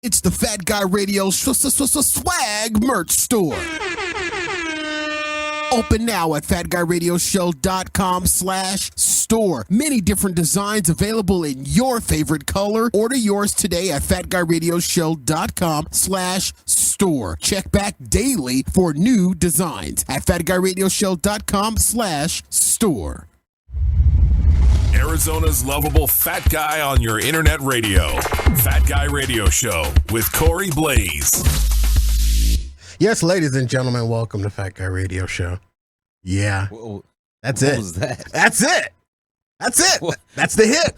It's the Fat Guy Radio Swag merch store. Open now at FatGuyRadioShow.com/store. Many different designs available in your favorite color. Order yours today at FatGuyRadioShow.com/store. Check back daily for new designs at FatGuyRadioShow.com/store. Arizona's lovable fat guy on your internet radio. Fat Guy Radio Show with Corey Blaze. Yes, ladies and gentlemen, welcome to Fat Guy Radio Show. Yeah, Whoa, that's what it. was that? That's it. That's it. What? That's the hit.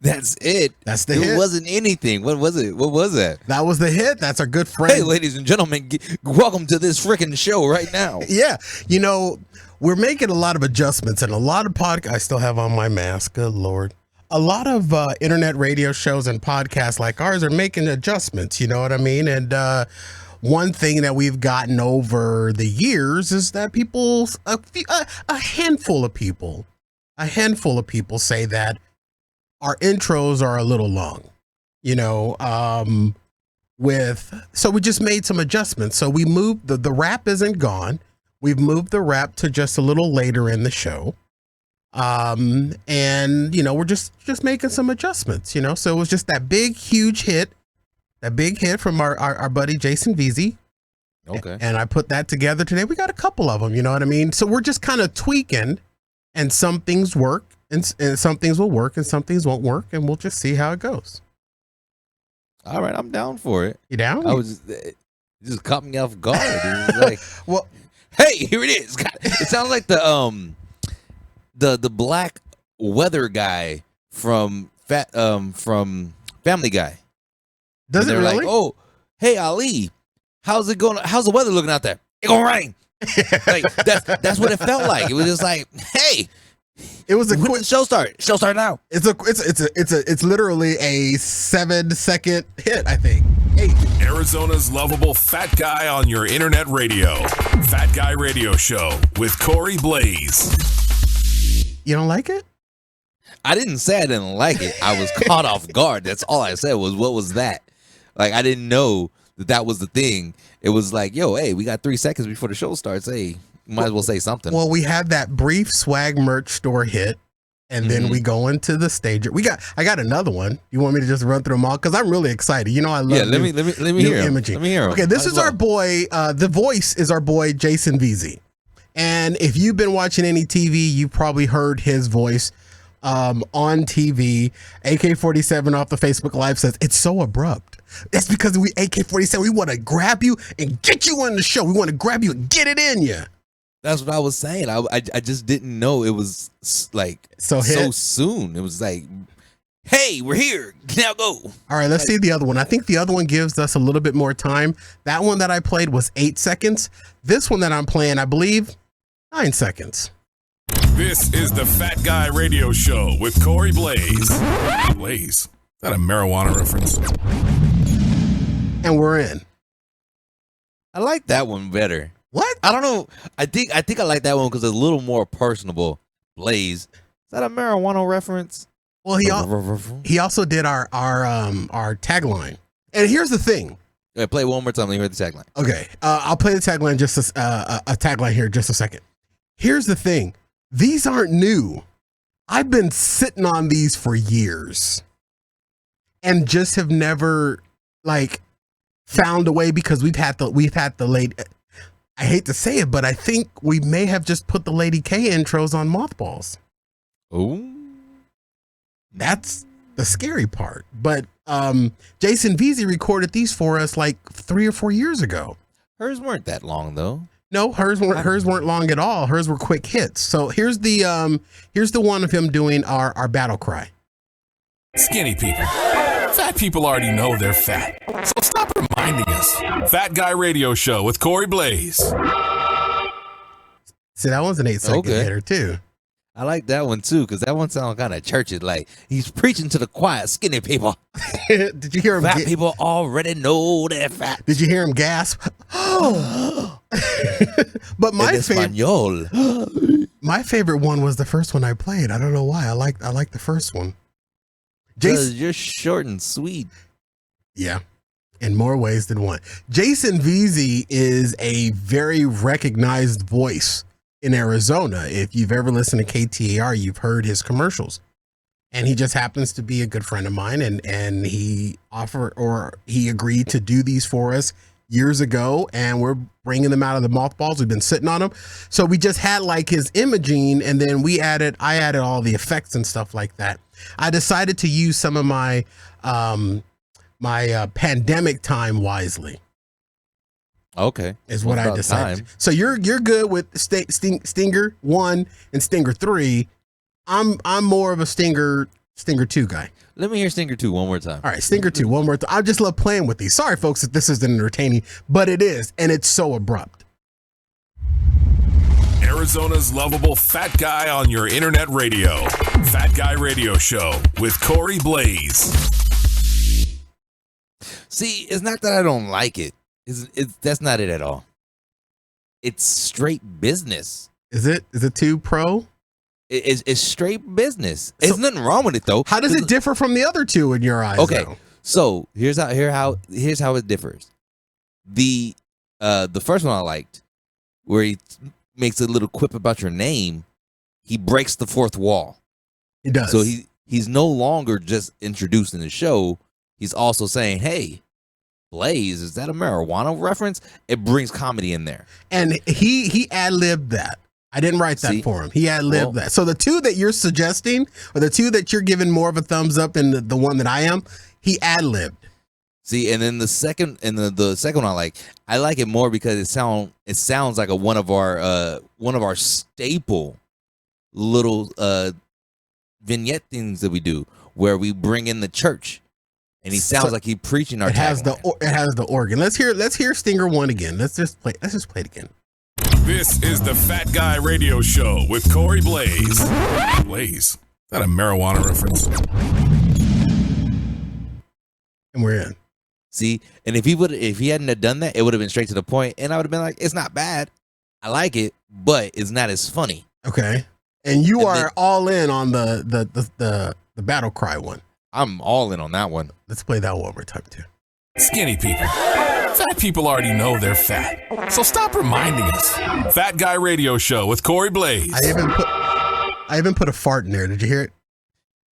That's it. That's the it hit. It wasn't anything. What was it? What was that? That was the hit. That's our good friend. Hey, ladies and gentlemen, welcome to this freaking show right now. Yeah, you know, we're making a lot of adjustments and a lot of I still have on my mask. Good Lord. A lot of internet radio shows and podcasts like ours are making adjustments. You know what I mean? And one thing that we've gotten over the years is that a handful of people say that our intros are a little long, you know, so we just made some adjustments. So we moved, the rap isn't gone. We've moved the rap to just a little later in the show. And, you know, we're just making some adjustments, you know, so it was just that big, huge hit. That big hit from our buddy Jason Veazey. Okay. And I put that together today. We got a couple of them, you know what I mean? So we're just kind of tweaking, and some things work and some things will work and some things won't work, and we'll just see how it goes. All right, I'm down for it. You down? I was it just caught me off guard. It was like, well, hey, here it is. It sounds like the black weather guy from Family Guy. Does it really? Like, oh, hey Ali, how's it going? How's the weather looking out there? It gonna rain. Like that's what it felt like. It was just like, hey, it was a when quick did the show start. Show start now. It's literally a 7-second hit, I think. 8. Arizona's lovable fat guy on your internet radio. Fat Guy Radio Show with Corey Blaze. You don't like it? I didn't say I didn't like it. I was caught off guard. That's all I said was, what was that? Like, I didn't know that was the thing. It was like, yo, hey, we got 3 seconds before the show starts. Hey, might as well say something. Well, we had that brief swag merch store hit, and then we go into the stage. I got another one. You want me to just run through them all? Because I'm really excited. You know, I love let me hear imaging. Let me hear him. Okay, this is our boy. The voice is our boy Jason Veazey, and if you've been watching any TV, you've probably heard his voice on TV. AK-47 off the Facebook Live says it's so abrupt. That's because we AK-47. We want to grab you and get you on the show. We want to grab you and get it in you. That's what I was saying. I just didn't know it was like so soon. It was like, hey, we're here. Now go. All right, let's see the other one. I think the other one gives us a little bit more time. That one that I played was 8 seconds. This one that I'm playing, I believe, 9 seconds. This is the Fat Guy Radio Show with Corey Blaze. Blaze? Is that a marijuana reference? And we're in. I like that one better. What? I don't know. I think I like that one because it's a little more personable. Blaze. Is that a marijuana reference? Well, he also did our tagline. And here's the thing. Yeah, play it one more time. Let me hear the tagline. Okay, I'll play the tagline a tagline here just a second. Here's the thing. These aren't new. I've been sitting on these for years, and just have never found a way because we've had the late. I hate to say it, but I think we may have just put the Lady K intros on mothballs. Oh, that's the scary part. But Jason Veazey recorded these for us like 3 or 4 years ago. Hers weren't that long though. No, hers weren't long at all. Hers were quick hits. So here's the one of him doing our battle cry. Skinny people. Fat people already know they're fat. So stop reminding us. Fat Guy Radio Show with Corey Blaze. See, that one's an 8-second hitter too. I like that one too, because that one sounds kind of churchy. Like he's preaching to the quiet, skinny people. Did you hear him? Fat people already know they're fat. Did you hear him gasp? But my favorite one was the first one I played. I don't know why. I like the first one. Jason, you're short and sweet. Yeah. In more ways than one. Jason VZ is a very recognized voice in Arizona. If you've ever listened to KTAR, you've heard his commercials. And he just happens to be a good friend of mine. And he agreed to do these for us years ago. And we're bringing them out of the mothballs. We've been sitting on them. So we just had like his imaging, and then I added all the effects and stuff like that. I decided to use some of my pandemic time wisely. Okay, is what I decided. So you're good with Stinger 1 and Stinger 3. I'm more of a Stinger 2 guy. Let me hear Stinger 2 one more time. All right, Stinger 2 one more time. I just love playing with these. Sorry, folks, if this isn't entertaining, but it is, and it's so abrupt. Arizona's lovable fat guy on your internet radio. Fat Guy Radio Show with Corey Blaze. See, it's not that I don't like it. That's not it at all. It's straight business. Is it too pro? It's straight business. There's nothing wrong with it though. How does it differ from the other two in your eyes? Okay, though? So here's how it differs. The first one I liked, where he makes a little quip about your name. He breaks the fourth wall. He does. So he's no longer just introducing the show. He's also saying, "Hey, Blaze, is that a marijuana reference?" It brings comedy in there. And he ad-libbed that. I didn't write that for him. He ad-libbed that. So the two that you're suggesting, or the two that you're giving more of a thumbs up than the one that I am, he ad-libbed. See, and then the second one I like it more because it sounds like one of our staple little vignette things that we do, where we bring in the church. And he sounds like he's preaching our. It has the organ. Let's hear Stinger 1 again. Let's just play it again. This is the Fat Guy Radio Show with Corey Blaze. Blaze? Is that a marijuana reference? And we're in. See, and if he hadn't have done that, it would have been straight to the point, and I would have been like, "It's not bad. I like it, but it's not as funny." Okay. And you are all in on the battle cry one. I'm all in on that one. Let's play that one more time, too. Skinny people. Fat people already know they're fat. So stop reminding us. Fat Guy Radio Show with Corey Blaze. I even put a fart in there. Did you hear it?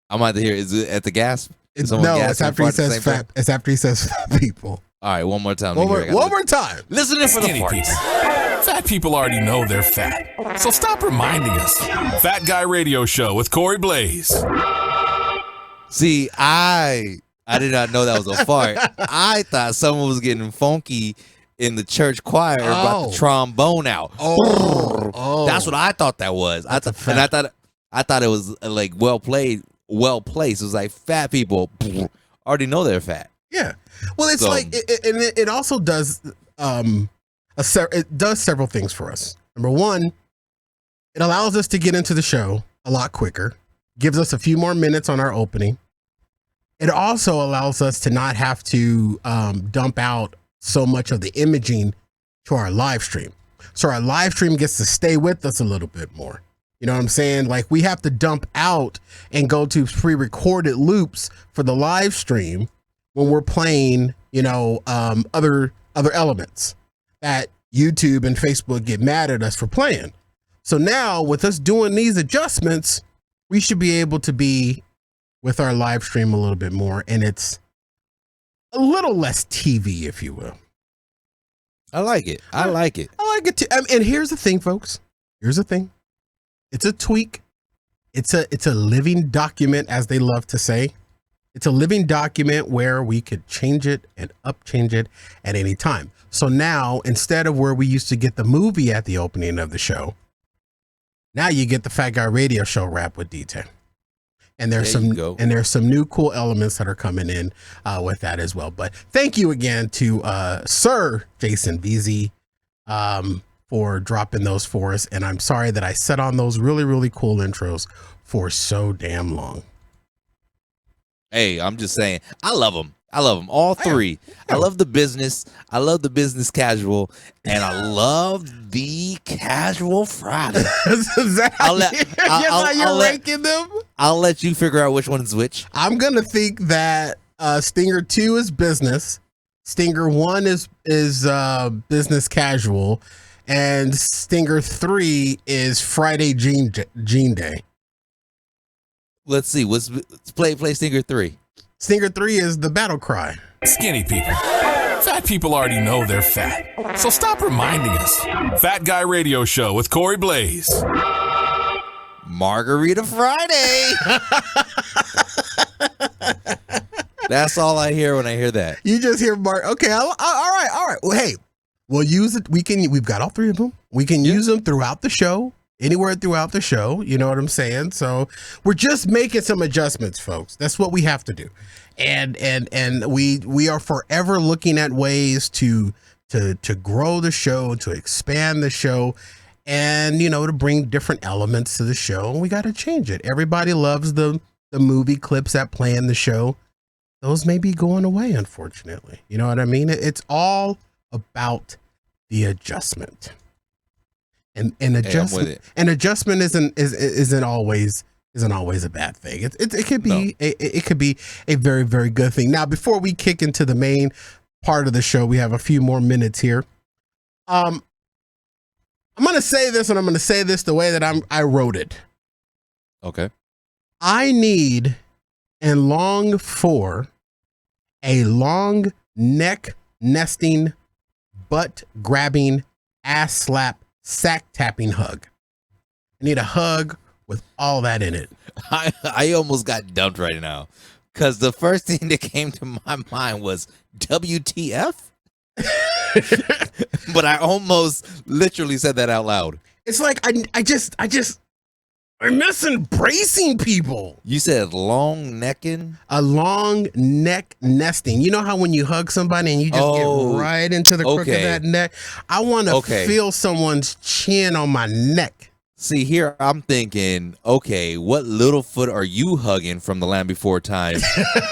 I'm about to hear. Is it at the gasp? It's after he says fat. It's after he says fat people. All right, one more time. One more time. Listen in for the Skinny farts. people. Fat people already know they're fat. So stop reminding us. Fat Guy Radio Show with Corey Blaze. See, I did not know that was a fart. I thought someone was getting funky in the church choir about the trombone out. That's what I thought that was. I thought it was like well played, well placed. It was like fat people already know they're fat. Yeah. Well, it's like, it also does it does several things for us. Number one, it allows us to get into the show a lot quicker. Gives us a few more minutes on our opening. It also allows us to not have to dump out so much of the imaging to our live stream. So our live stream gets to stay with us a little bit more. You know what I'm saying? Like, we have to dump out and go to pre-recorded loops for the live stream when we're playing, other elements that YouTube and Facebook get mad at us for playing. So now with us doing these adjustments, we should be able to be with our live stream a little bit more, and it's a little less TV, if you will. I like it. I like it too. And here's the thing, folks. Here's the thing. It's a tweak. It's a living document, as they love to say. It's a living document where we could change it and change it at any time. So now, instead of where we used to get the movie at the opening of the show, now you get the Fat Guy Radio Show wrap with D10. And there's some new cool elements that are coming in with that as well. But thank you again to Sir Jason VZ for dropping those for us. And I'm sorry that I sat on those really, really cool intros for so damn long. Hey, I'm just saying, I love them. All three. I love the business. I love the business casual. And I love the casual Friday. Is that how you're ranking them? I'll let you figure out which one is which. I'm going to think that Stinger 2 is business. Stinger 1 is business casual, and Stinger 3 is Friday Jean Day. Let's see. Let's play Stinger 3. Stinger 3 is the battle cry. Skinny people. Fat people already know they're fat. So stop reminding us. Fat Guy Radio Show with Corey Blaze. Margarita Friday. That's all I hear when I hear that. You just hear Okay, all right. Well, hey, we'll use it. We've got all three of them. We can use them throughout the show, anywhere throughout the show. You know what I'm saying? So we're just making some adjustments, folks. That's what we have to do. And we are forever looking at ways to grow the show, to expand the show, and to bring different elements to the show. And we got to change it. Everybody loves the movie clips that play in the show. Those may be going away, unfortunately. You know what I mean? It's all about the adjustment. And adjustment isn't always a bad thing. It could be it could be a very, very good thing. Now, before we kick into the main part of the show, we have a few more minutes here. I'm going to say this, and I'm going to say this the way that I wrote it. Okay. I need and long for a long neck nesting, butt grabbing, ass slap, sack tapping hug. I need a hug with all that in it. I almost got dumped right now because the first thing that came to my mind was WTF. But I almost literally said that out loud. It's like I miss embracing people. You said long necking? A long neck nesting. You know how when you hug somebody and you just get right into the crook of that neck? I want to feel someone's chin on my neck. See, here I'm thinking, okay, what little foot are you hugging from the Land Before Time?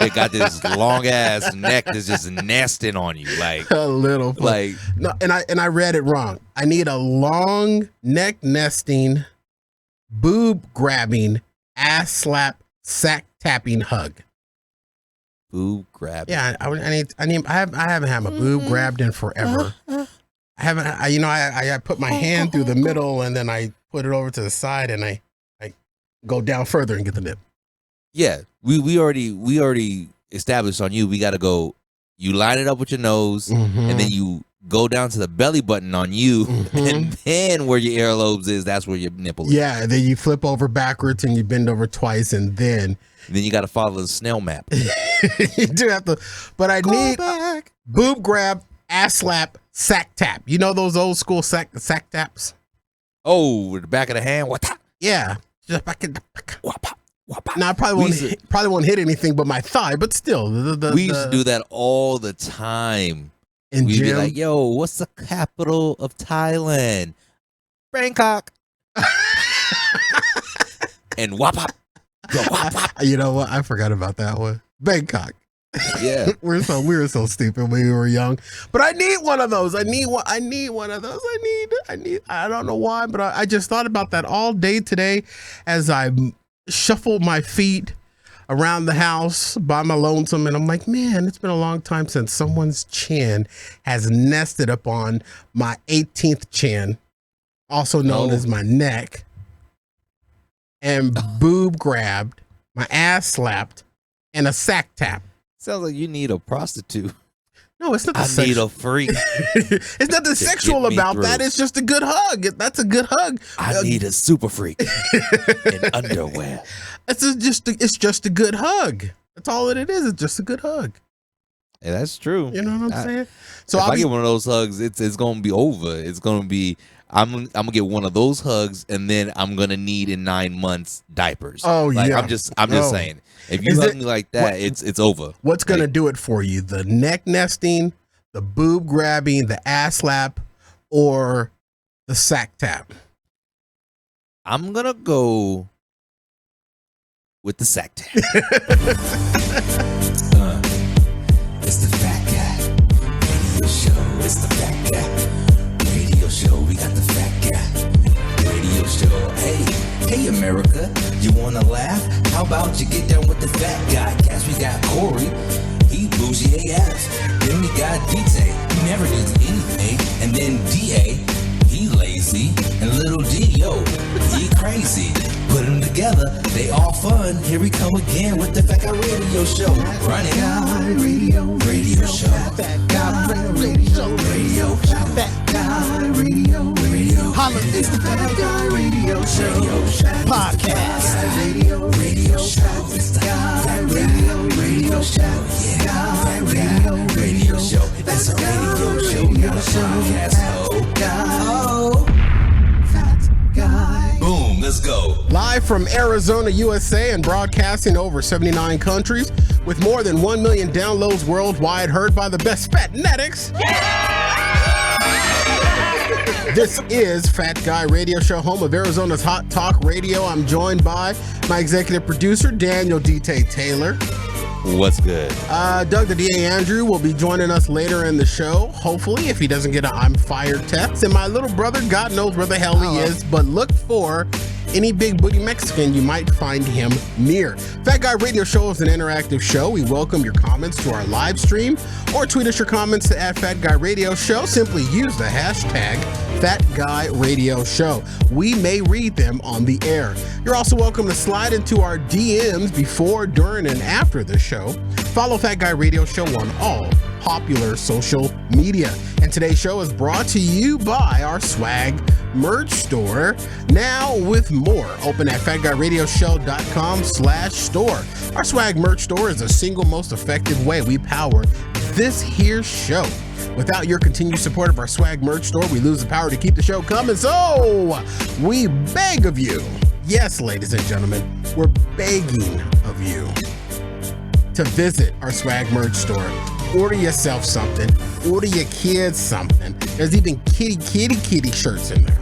It got this long ass neck that's just nesting on you, like a little foot. Like no, and I read it wrong. I need a long neck nesting, boob grabbing, ass slap, sack tapping hug. Boob grabbing. Yeah, I haven't had my boob grabbed in forever. I put my hand through the middle and then I put it over to the side and I go down further and get the nip. Yeah, we already established on you. We got to go. You line it up with your nose, and then you go down to the belly button on you, and then where your earlobes is, that's where your nipple is. Yeah, and then you flip over backwards and you bend over twice, and then you got to follow the snail map. You do have to, but I need boob grab, ass slap, sack tap. You know those old school sack taps? Oh, the back of the hand. What? Yeah, just back in the back. Now I probably won't hit anything but my thigh, but still, we used to do that all the time. We'd be like, "Yo, what's the capital of Thailand? Bangkok." And whop. You know what? I forgot about that one. Bangkok. Yeah, we were so stupid when we were young. But I need one of those. I need one of those. I don't know why, but I just thought about that all day today as I shuffled my feet around the house by my lonesome, and I'm like, man, it's been a long time since someone's chin has nested upon my 18th chin, also known as my neck, and boob grabbed, my ass slapped, and a sack tap. Sounds like you need a prostitute. No, it's not. I need a freak. It's nothing sexual about that. It's just a good hug. That's a good hug. I need a super freak in underwear. It's just a good hug. That's all it is. It's just a good hug. Yeah, that's true. You know what I'm saying? So if I get one of those hugs, it's gonna be over. It's gonna be. I'm gonna get one of those hugs, and then I'm gonna need in 9 months diapers. Oh yeah. I'm just saying. If you hug me like that, it's over. What's gonna do it for you? The neck nesting, the boob grabbing, the ass slap, or the sack tap? I'm gonna go with the sack tap. It's the Fat Guy Radio Show. It's the Fat Guy Radio Show. We got the Fat Guy Radio Show. Hey America, you wanna laugh? How about you get down with the Fat Guy? Cause we got Corey, he bougie AF. Then we got They all fun. Here we come again with the Fat Guy Radio Show. Run it. Radio Show. Fat Guy Radio Show. Fat Guy Radio Show. Holla, it's the Fat Guy Radio Show. Podcast. Radio Show. It's the Guy Radio Show. Yeah. Radio Show. That's a radio show, not a podcast. Oh, Fat Guy. Boom, let's go. Live from Arizona, USA, and broadcasting over 79 countries with more than 1 million downloads worldwide, heard by the best fatnetics. This is Fat Guy Radio Show, home of Arizona's Hot Talk Radio. I'm joined by my executive producer, Daniel D.T. Taylor. What's good? Doug the D.A. Andrew will be joining us later in the show, hopefully, if he doesn't get an I'm fired text. And my little brother, God knows where the hell he is, but look for any big booty Mexican, you might find him near. Fat Guy Radio Show is an interactive show. We welcome your comments to our live stream, or tweet us your comments to Fat Guy Radio Show. Simply use the hashtag Fat Guy Radio Show. We may read them on the air. You're also welcome to slide into our DMs before, during, and after the show. Follow Fat Guy Radio Show on all popular social media. And today's show is brought to you by our swag merch store, now with more. Open at fatguyradioshow.com/store. Our swag merch store is the single most effective way we power this here show. Without your continued support of our swag merch store, we lose the power to keep the show coming. So we beg of you, yes, ladies and gentlemen, we're begging of you to visit our swag merch store. Order yourself something. Order your kids something. There's even kitty shirts in there.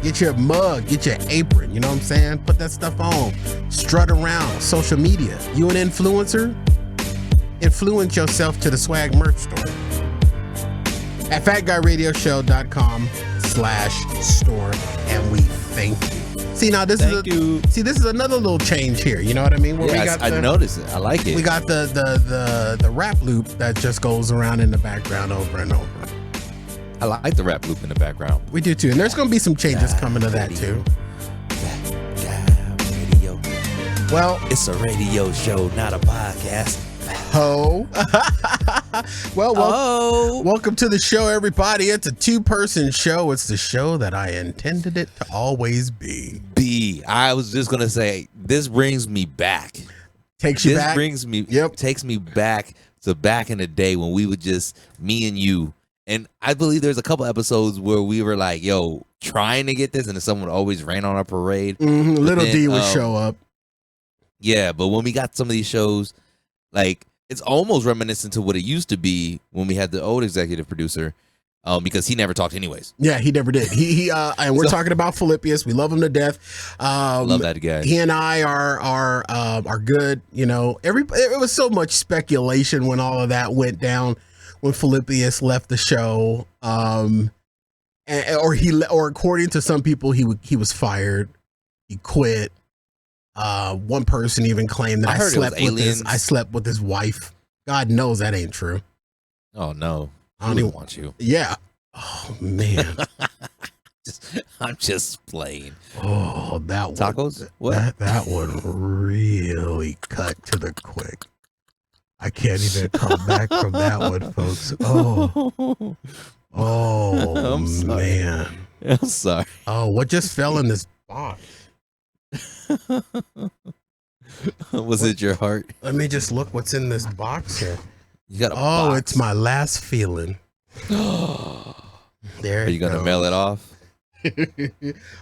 Get your mug, get your apron, you know what I'm saying? Put that stuff on. Strut around social media. You an influencer? Influence yourself to the swag merch store at fatguyradioshow.com/store, and we thank you. See, now this is another little change here. You know what I mean? Where Yes, I noticed it. I like it. we got the rap loop that just goes around in the background over and over. I like the rap loop in the background. We do too, and there's going to be some changes coming to that too. Fat Guy Radio. Well, It's a radio show, not a podcast. ho. Well, welcome to the show, everybody. It's a two-person show. It's the show that I intended it to always be. I was just gonna say, this brings me back. Takes you This back. brings me, Yep. takes me back to back in the day when we would just, me and you. And I believe there's a couple episodes where we were like, yo, trying to get this, and then someone always ran on our parade. Little then, D would show up. Yeah, but when we got some of these shows, like, it's almost reminiscent to what it used to be when we had the old executive producer, because he never talked anyways. Yeah, he never did. He and we're talking about Philippius. We love him to death. Love that guy. He and I are good. You know, it was so much speculation when all of that went down, when Philippius left the show, or according to some people, he was fired. He quit. One person even claimed that I slept with his wife. God knows that ain't true. Oh no, I don't I don't even want you. Yeah. Oh man. I'm just playing. Oh, that Tacos? One, What? that one really cut to the quick. I can't even come back from that one, folks. Oh, I'm sorry. man. I'm sorry. Oh, what just fell in this box? Was it your heart? Let me just look what's in this box here. You got a Oh, box. it's my last feeling. There Are you gonna mail it off?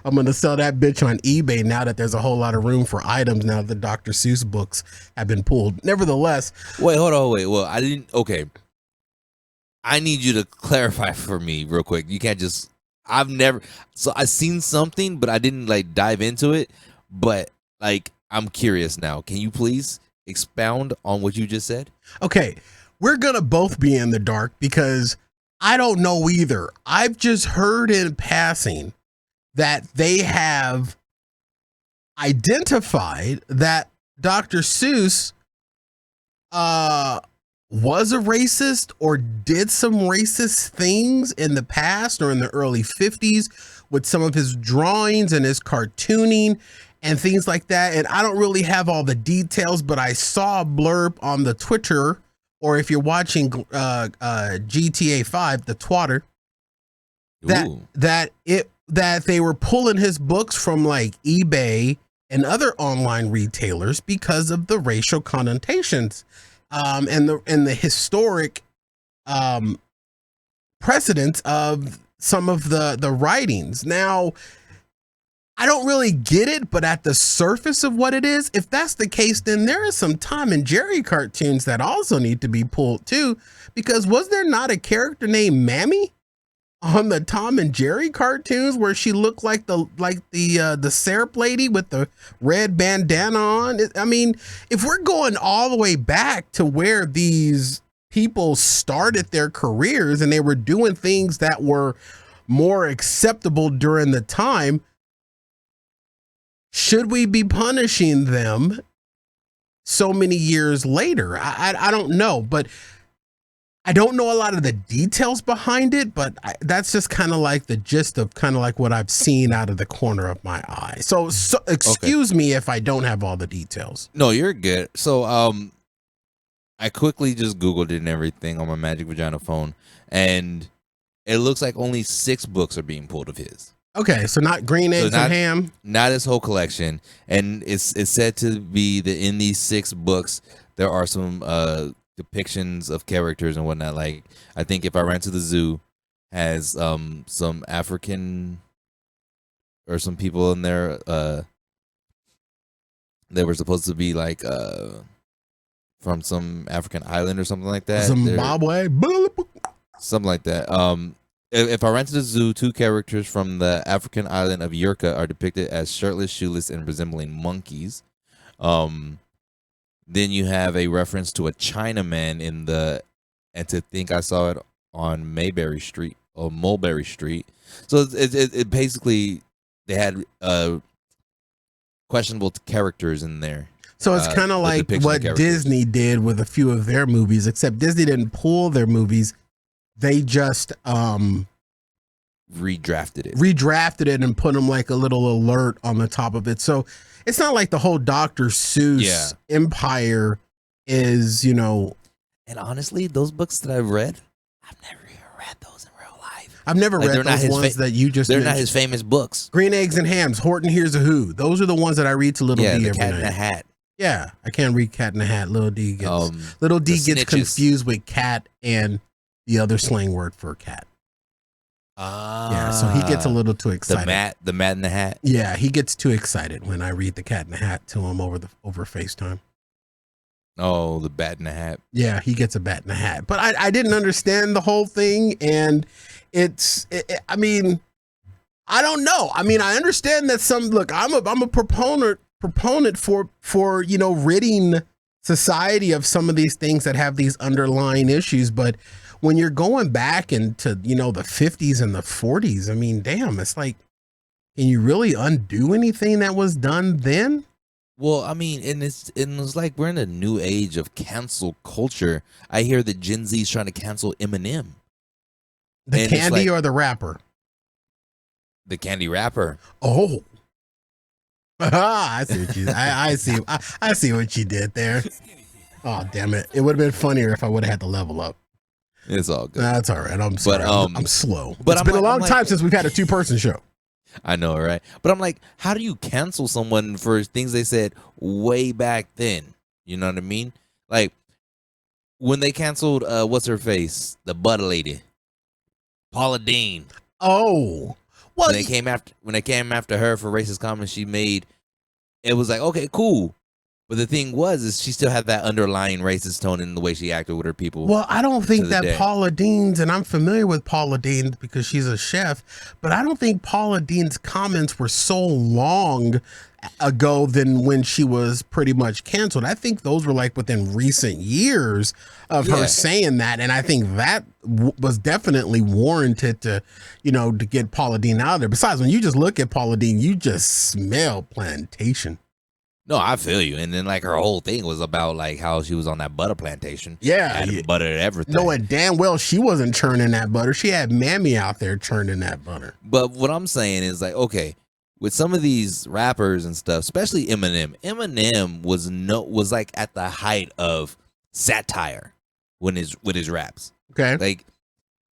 I'm gonna sell that bitch on eBay now that there's a whole lot of room for items now that the Dr. Seuss books have been pulled. Nevertheless, Wait, hold on, wait. Well, I didn't. Okay, I need you to clarify for me real quick. You can't just. I've never. So I seen something, but I didn't like dive into it. But like, I'm curious now. Can you please expound on what you just said? okay, we're gonna both be in the dark because I don't know either. I've just heard in passing that they have identified that Dr. Seuss was a racist or did some racist things in the past or in the early 50s with some of his drawings and his cartooning. and things like that. And I don't really have all the details, but I saw a blurb on the Twitter, or if you're watching GTA 5, the Twatter, that they were pulling his books from like eBay and other online retailers because of the racial connotations, and the historic precedence of some of the writings. Now, I don't really get it, but at the surface of what it is, if that's the case, then there are some Tom and Jerry cartoons that also need to be pulled too, because was there not a character named Mammy on the Tom and Jerry cartoons where she looked like the syrup lady with the red bandana on? I mean, if we're going all the way back to where these people started their careers and they were doing things that were more acceptable during the time, should we be punishing them so many years later? I don't know, but I don't know a lot of the details behind it, but that's just kind of like the gist of kind of like what I've seen out of the corner of my eye. So excuse me if I don't have all the details. No, you're good. So I quickly just Googled it and everything on my Magic Vagina phone, and it looks like only 6 books are being pulled of his. Okay, so not Green Eggs and Ham? Not his whole collection. And it's said to be that in these 6 books, there are some depictions of characters and whatnot. Like, I think If I Ran to the Zoo has some African or some people in there that were supposed to be like from some African island or something like that. Zimbabwe? Something like that. If I Ran to the Zoo, 2 characters from the African island of Yurka are depicted as shirtless, shoeless, and resembling monkeys. Then you have a reference to a Chinaman and to think I saw it on Mulberry Street. So it basically, they had questionable characters in there. So it's kind of like what Disney did with a few of their movies, except Disney didn't pull their movies. They just redrafted it and put them like a little alert on the top of it. So it's not like the whole Dr. Seuss empire is, you know. And honestly, those books that I've read, I've never even read those in real life. I've never read those ones that you just mentioned. They're not his famous books. Green Eggs and Hams, Horton Hears a Who. Those are the ones that I read to Little D every night. Cat in the Hat. Yeah, I can't read Cat in the Hat. Little D gets confused with cat and the other slang word for cat. Yeah, so he gets a little too excited. The Mat in the Hat. Yeah, he gets too excited when I read the Cat in the Hat to him over FaceTime. Oh, the Bat in the Hat. Yeah, he gets a bat in the hat. But I didn't understand the whole thing, and I mean, I don't know. I mean, I understand that I'm a proponent for you know, ridding society of some of these things that have these underlying issues, but when you're going back into, you know, the 50s and the 40s, I mean, damn, it's like, can you really undo anything that was done then? Well, I mean, and it's like we're in a new age of cancel culture. I hear that Gen Z is trying to cancel Eminem. The candy or the rapper? The candy rapper. Oh. I see what you I see what you did there. Oh, damn it. It would have been funnier if I would have had to level up. It's all good. That's all right. I'm sorry. But, I'm slow. But it's been a long time since we've had a 2-person show. I know, right? But I'm like, how do you cancel someone for things they said way back then? You know what I mean? Like when they canceled what's her face, the butter lady, Paula Deen. Oh, well, when they came after her for racist comments she made, it was like, okay, cool. But the thing is she still had that underlying racist tone in the way she acted with her people. Well, I don't think that Paula Deen's, and I'm familiar with Paula Deen because she's a chef, but I don't think Paula Deen's comments were so long ago than when she was pretty much canceled. I think those were like within recent years of her saying that, and I think that was definitely warranted to, you know, to get Paula Deen out of there. Besides, when you just look at Paula Deen, you just smell plantation. No, I feel you. And then like her whole thing was about like how she was on that butter plantation. Yeah. Adding butter to everything. Knowing damn well she wasn't churning that butter. She had Mammy out there churning that butter. But what I'm saying is like, okay, with some of these rappers and stuff, especially Eminem. Eminem was like at the height of satire with his raps. Okay. Like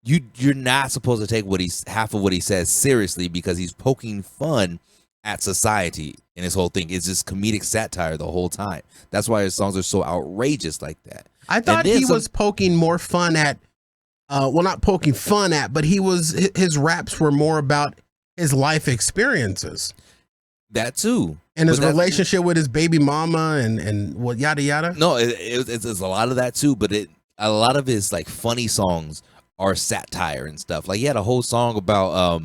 you're not supposed to take half of what he says seriously because he's poking fun at society, and his whole thing is just comedic satire the whole time. That's why his songs are so outrageous like that. I thought he was poking more fun at, well, not poking fun at, but his raps were more about his life experiences. That too. And his relationship with his baby mama and what yada yada. No, it's a lot of that too, but a lot of his like funny songs are satire and stuff. Like he had a whole song about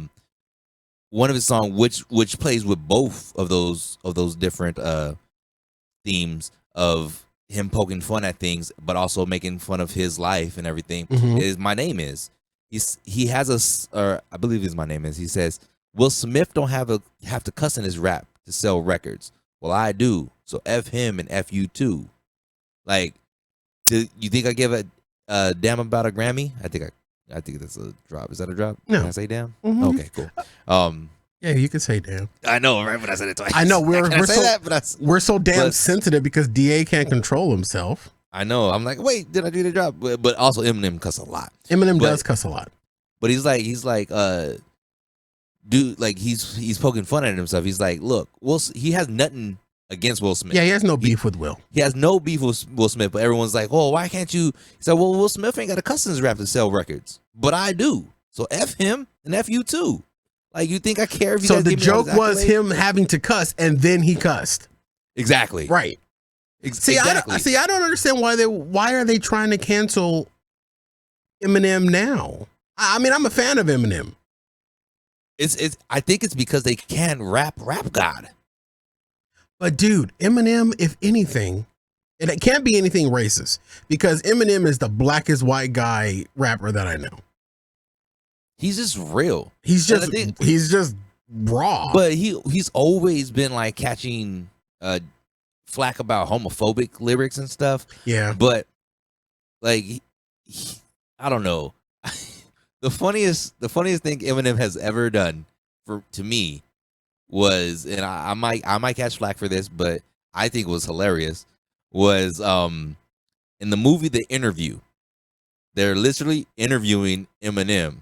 one of his songs which plays with both of those different themes of him poking fun at things, but also making fun of his life and everything. Is My Name Is. He has I believe it's My Name Is. He says, Will Smith don't have to cuss in his rap to sell records. Well, I do. So F him and F you too. Like, you think I give a damn about a Grammy? I think that's a drop. Is that a drop? No. Can I say damn? Mm-hmm. Okay, cool. Yeah, you can say damn. I know, right? But I said it twice. I know we're so damn but, sensitive because DA can't control himself. I know. I'm like, wait, did I do the drop? But also Eminem cuss a lot. Eminem does cuss a lot. But he's like, dude, like he's poking fun at himself. He's like, look, he has nothing against Will Smith. Yeah, he has no beef with Will. He has no beef with Will Smith, but everyone's like, oh, why can't you? He said, well, Will Smith ain't got a cuss in his rap to sell records, but I do. So F him and F you too. Like, you think I care if you So guys the give me joke all was these accolades? him having to cuss and then he cussed. Exactly. Right. See, exactly. I don't understand why are they trying to cancel Eminem now? I mean, I'm a fan of Eminem. I think it's because they can't rap God. But dude, Eminem, if anything, and it can't be anything racist because Eminem is the blackest white guy rapper that I know. He's just real. He's just raw. But he's always been like catching flack about homophobic lyrics and stuff. Yeah. But like I don't know. The funniest thing Eminem has ever done to me was, and I might catch flack for this, but I think it was hilarious, was in the movie The Interview. They're literally interviewing Eminem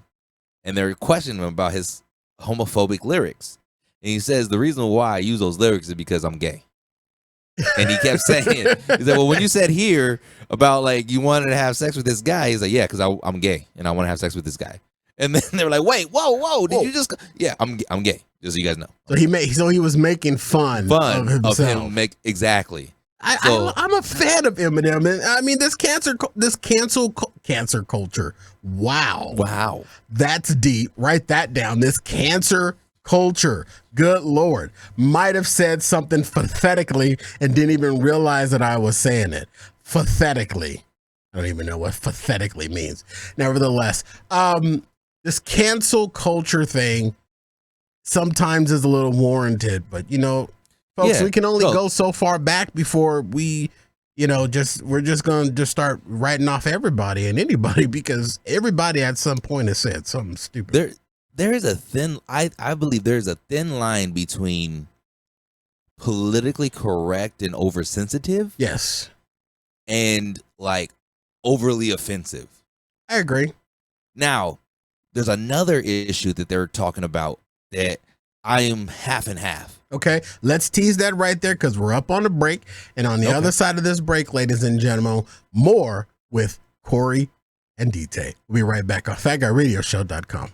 and they're questioning him about his homophobic lyrics. And he says, the reason why I use those lyrics is because I'm gay. And he kept saying, he said, well, when you said here about like you wanted to have sex with this guy, he's like, yeah, because I'm gay and I want to have sex with this guy. And then they were like, wait, whoa, did you just? Yeah, I'm gay, just so you guys know. So he was making fun of himself. Of him exactly. I'm a fan of Eminem, and I mean this cancer culture. Wow, that's deep. Write that down. This cancer culture. Good Lord, might have said something pathetically and didn't even realize that I was saying it. Pathetically, I don't even know what pathetically means. Nevertheless, this cancel culture thing sometimes is a little warranted, but you know. Folks, we can only go so far back before we, we're just going to start writing off everybody and anybody because everybody at some point has said something stupid. There is a thin, I believe there's a thin line between politically correct and oversensitive. Yes. And like overly offensive. I agree. Now, there's another issue that they're talking about that I am half and half. Okay, let's tease that right there because we're up on the break. And on the other side of this break, ladies and gentlemen, more with Corey and DT. We'll be right back on FatGuyRadioShow.com.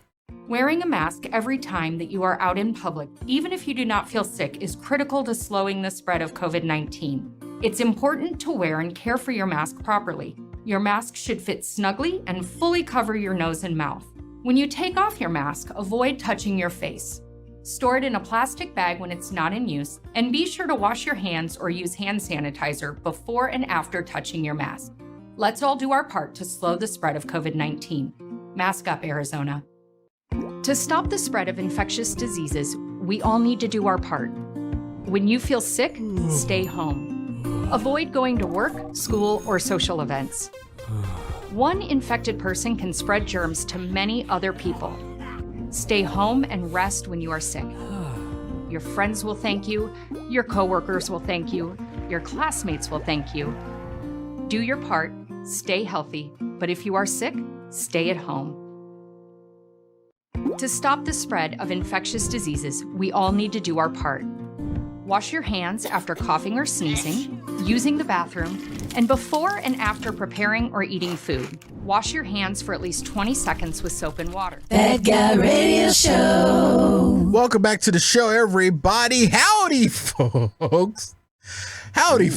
Wearing a mask every time that you are out in public, even if you do not feel sick, is critical to slowing the spread of COVID-19. It's important to wear and care for your mask properly. Your mask should fit snugly and fully cover your nose and mouth. When you take off your mask, avoid touching your face. Store it in a plastic bag when it's not in use, and be sure to wash your hands or use hand sanitizer before and after touching your mask. Let's all do our part to slow the spread of COVID-19. Mask up, Arizona. To stop the spread of infectious diseases, we all need to do our part. When you feel sick, stay home. Avoid going to work, school, or social events. One infected person can spread germs to many other people. Stay home and rest when you are sick. Your friends will thank you. Your coworkers will thank you. Your classmates will thank you. Do your part, stay healthy, but if you are sick, stay at home. To stop the spread of infectious diseases, we all need to do our part. Wash your hands after coughing or sneezing, using the bathroom, and before and after preparing or eating food. Wash your hands for at least 20 seconds with soap and water. Fat Guy Radio Show. Welcome back to the show, everybody. Howdy, folks. Howdy,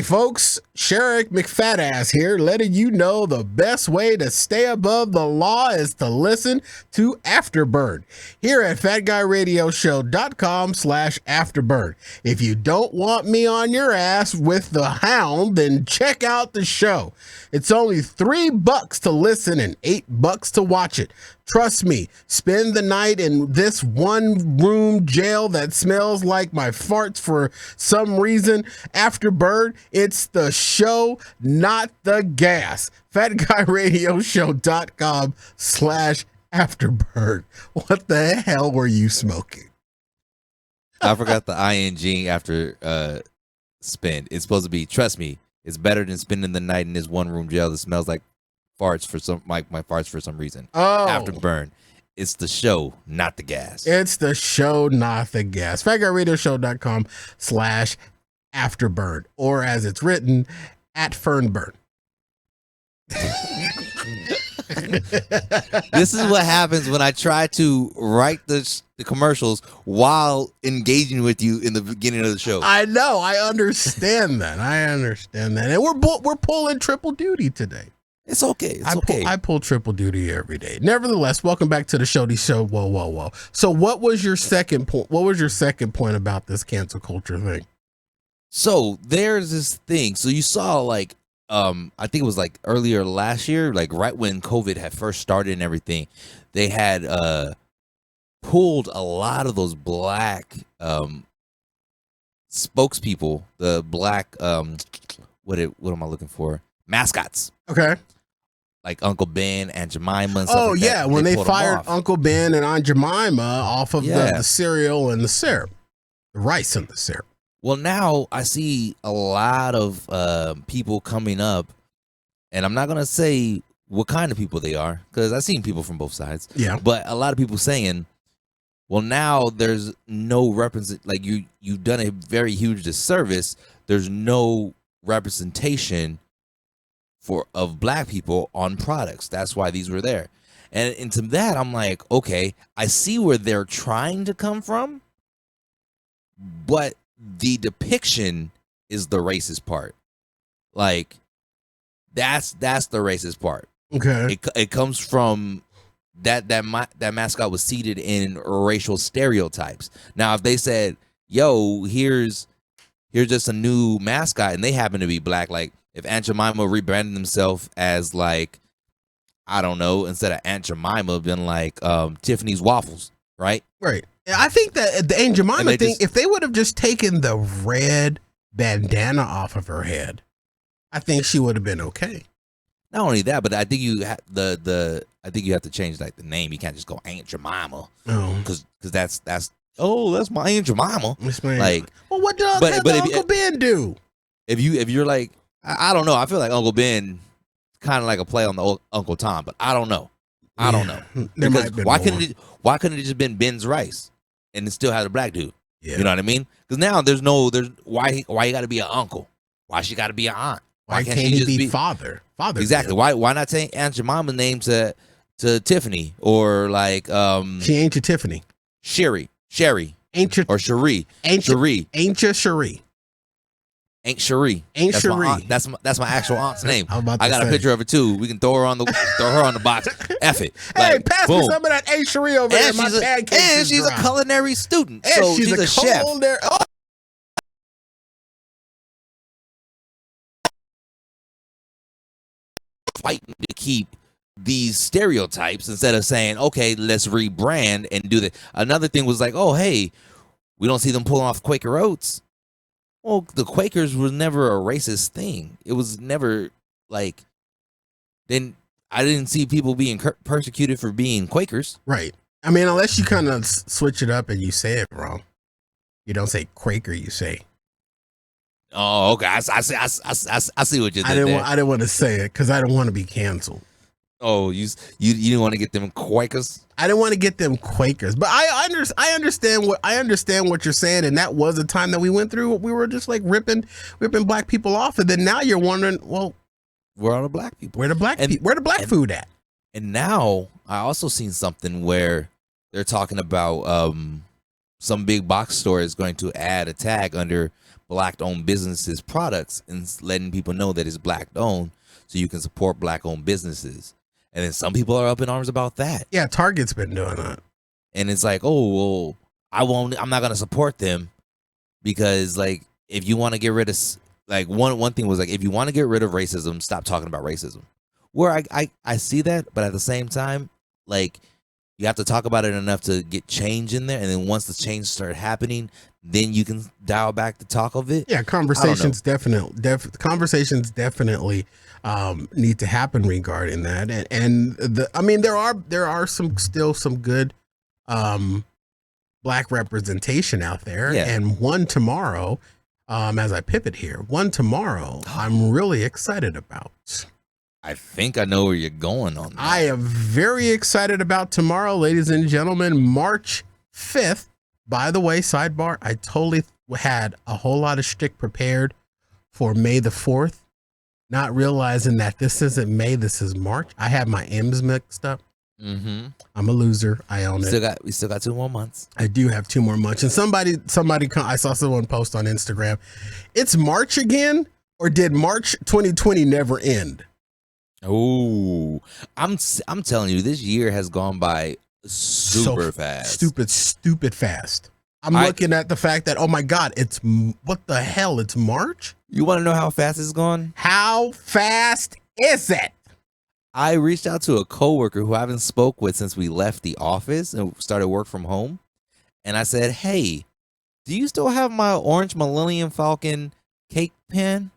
folks. Sherrick McFatass here, letting you know the best way to stay above the law is to listen to Afterburn here at FatGuyRadioShow.com/Afterburn. If you don't want me on your ass with the hound, then check out the show. It's only $3 to listen and $8 to watch it. Trust me, spend the night in this one-room jail that smells like my farts for some reason. Afterburn, it's the show, not the gas. FatGuyRadioShow.com/Afterburn. What the hell were you smoking? I forgot the ing after spend. It's supposed to be, trust me, it's better than spending the night in this one-room jail that smells like farts for some my farts for some reason. Oh. Afterburn. It's the show, not the gas. It's the show, not the gas. FatGuyRadioShow.com/Afterburn, or as it's written, at Fernburn. This is what happens when I try to write the commercials while engaging with you in the beginning of the show. I know. I understand that. And we're pulling triple duty today. It's okay. I pull triple duty every day. Nevertheless, welcome back to the show. Whoa. So what was your second point? What was your second point about this cancel culture thing? So there's this thing. So you saw like, I think it was like earlier last year, like right when COVID had first started and everything, they had pulled a lot of those black spokespeople, the black what am I looking for? Mascots. Okay. Like Uncle Ben and Jemima and stuff Oh, like yeah. that. When they pulled them fired off. Uncle Ben and Aunt Jemima off of Yeah. the cereal and the syrup, the rice and the syrup. Well, now I see a lot of people coming up, and I'm not going to say what kind of people they are, because I've seen people from both sides. Yeah. But a lot of people saying, well, now there's no like you've done a very huge disservice. There's no representation of black people on products. That's why these were there. And to that, I'm like, okay, I see where they're trying to come from, but the depiction is the racist part. Like, that's the racist part. Okay. It comes from that mascot was seated in racial stereotypes. Now, if they said, yo, here's just a new mascot, and they happen to be black, like if Aunt Jemima rebranded themselves as like, I don't know, instead of Aunt Jemima been like Tiffany's Waffles, right? Right. I think that the Aunt Jemima thing, if they would have just taken the red bandana off of her head, I think she would have been okay. Not only that, but I think you have I think you have to change like the name. You can't just go Aunt Jemima, because that's my Aunt Jemima. Like, well, what did Uncle Ben do? If you're like, I don't know. I feel like Uncle Ben kind of like a play on the Uncle Tom, but I don't know. Because why couldn't it just been Ben's rice and it still had a black dude? Yeah. You know what I mean? Because now there's why you got to be an uncle? Why she got to be an aunt? Why can't he just be father? Father. Exactly. Why not take Aunt Jemima's name to Tiffany, or like she ain't your Tiffany. Sherry, ain't your, or Cherie, ain't your Cherie. Ain't Cherie. Ain't that's Cherie. My aunt. That's my actual aunt's name. I got a picture of her too. We can throw her on the box. F it. Hey, Like, pass boom. me some of that Aunt Cherie over there. My pancakes And she's dry. a culinary student. And So she's a chef. Oh. Fighting to keep these stereotypes instead of saying, okay, let's rebrand and do that. Another thing was like, oh, hey, we don't see them pulling off Quaker Oats. Well, the Quakers was never a racist thing. It was never like, then I didn't see people being persecuted for being Quakers. Right. I mean, unless you kind of switch it up and you say it wrong. You don't say Quaker, you say. Oh, okay. I see what you did there. I didn't want to say it because I don't want to be canceled. Oh, you didn't want to get them Quakers? I didn't want to get them Quakers, but I understand what you're saying, and that was a time that we went through. We were just like ripping black people off, and then now you're wondering, well, where are the black people? Where the black food at? And now I also seen something where they're talking about some big box store is going to add a tag under black-owned businesses products and letting people know that it's black-owned, so you can support black-owned businesses. And then some people are up in arms about that. Yeah, Target's been doing that. And it's like, oh, well, I'm not going to support them because, like, if you want to get rid of, like, one thing was, like, if you want to get rid of racism, stop talking about racism. Where I see that, but at the same time, like, you have to talk about it enough to get change in there. And then once the change start happening, then you can dial back the talk of it. Yeah, conversations definitely need to happen regarding that. There are still some good black representation out there. Yeah. And one tomorrow, as I pivot here, I'm really excited about. I think I know where you're going on that. I am very excited about tomorrow, ladies and gentlemen, March 5th. By the way, sidebar, I totally had a whole lot of shtick prepared for May the 4th, not realizing that this isn't May, this is March. I have my M's mixed up. Mm-hmm. I'm a loser. I own it. We still got 2 more months. I do have 2 more months. And somebody, I saw someone post on Instagram, it's March again, or did March 2020 never end? Oh, I'm telling you, this year has gone by super fast. Stupid fast. I'm looking at the fact that, oh my God, what the hell? It's March? You want to know how fast it's gone? How fast is it? I reached out to a coworker who I haven't spoke with since we left the office and started work from home. And I said, hey, do you still have my orange Millennium Falcon cake pen?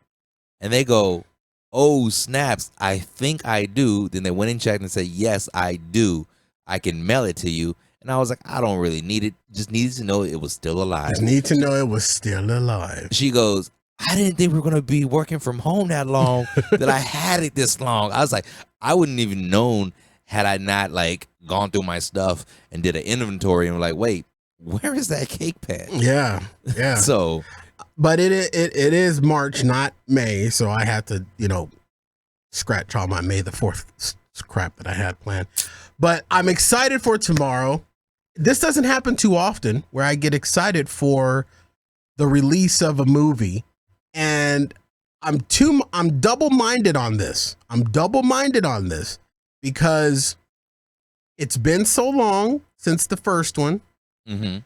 And they go, oh, snaps, I think I do. Then they went and checked and said, yes, I do. I can mail it to you. And I was like, I don't really need it. Just needed to know it was still alive. Just need to know it was still alive. She goes, I didn't think we were going to be working from home that long, that I had it this long. I was like, I wouldn't even known had I not, like, gone through my stuff and did an inventory and like, wait, where is that cake pan? Yeah. So... But it is March, not May, so I had to, scratch all my May the 4th crap that I had planned. But I'm excited for tomorrow. This doesn't happen too often where I get excited for the release of a movie, and I'm double-minded on this. Because it's been so long since the first one. Mm-hmm.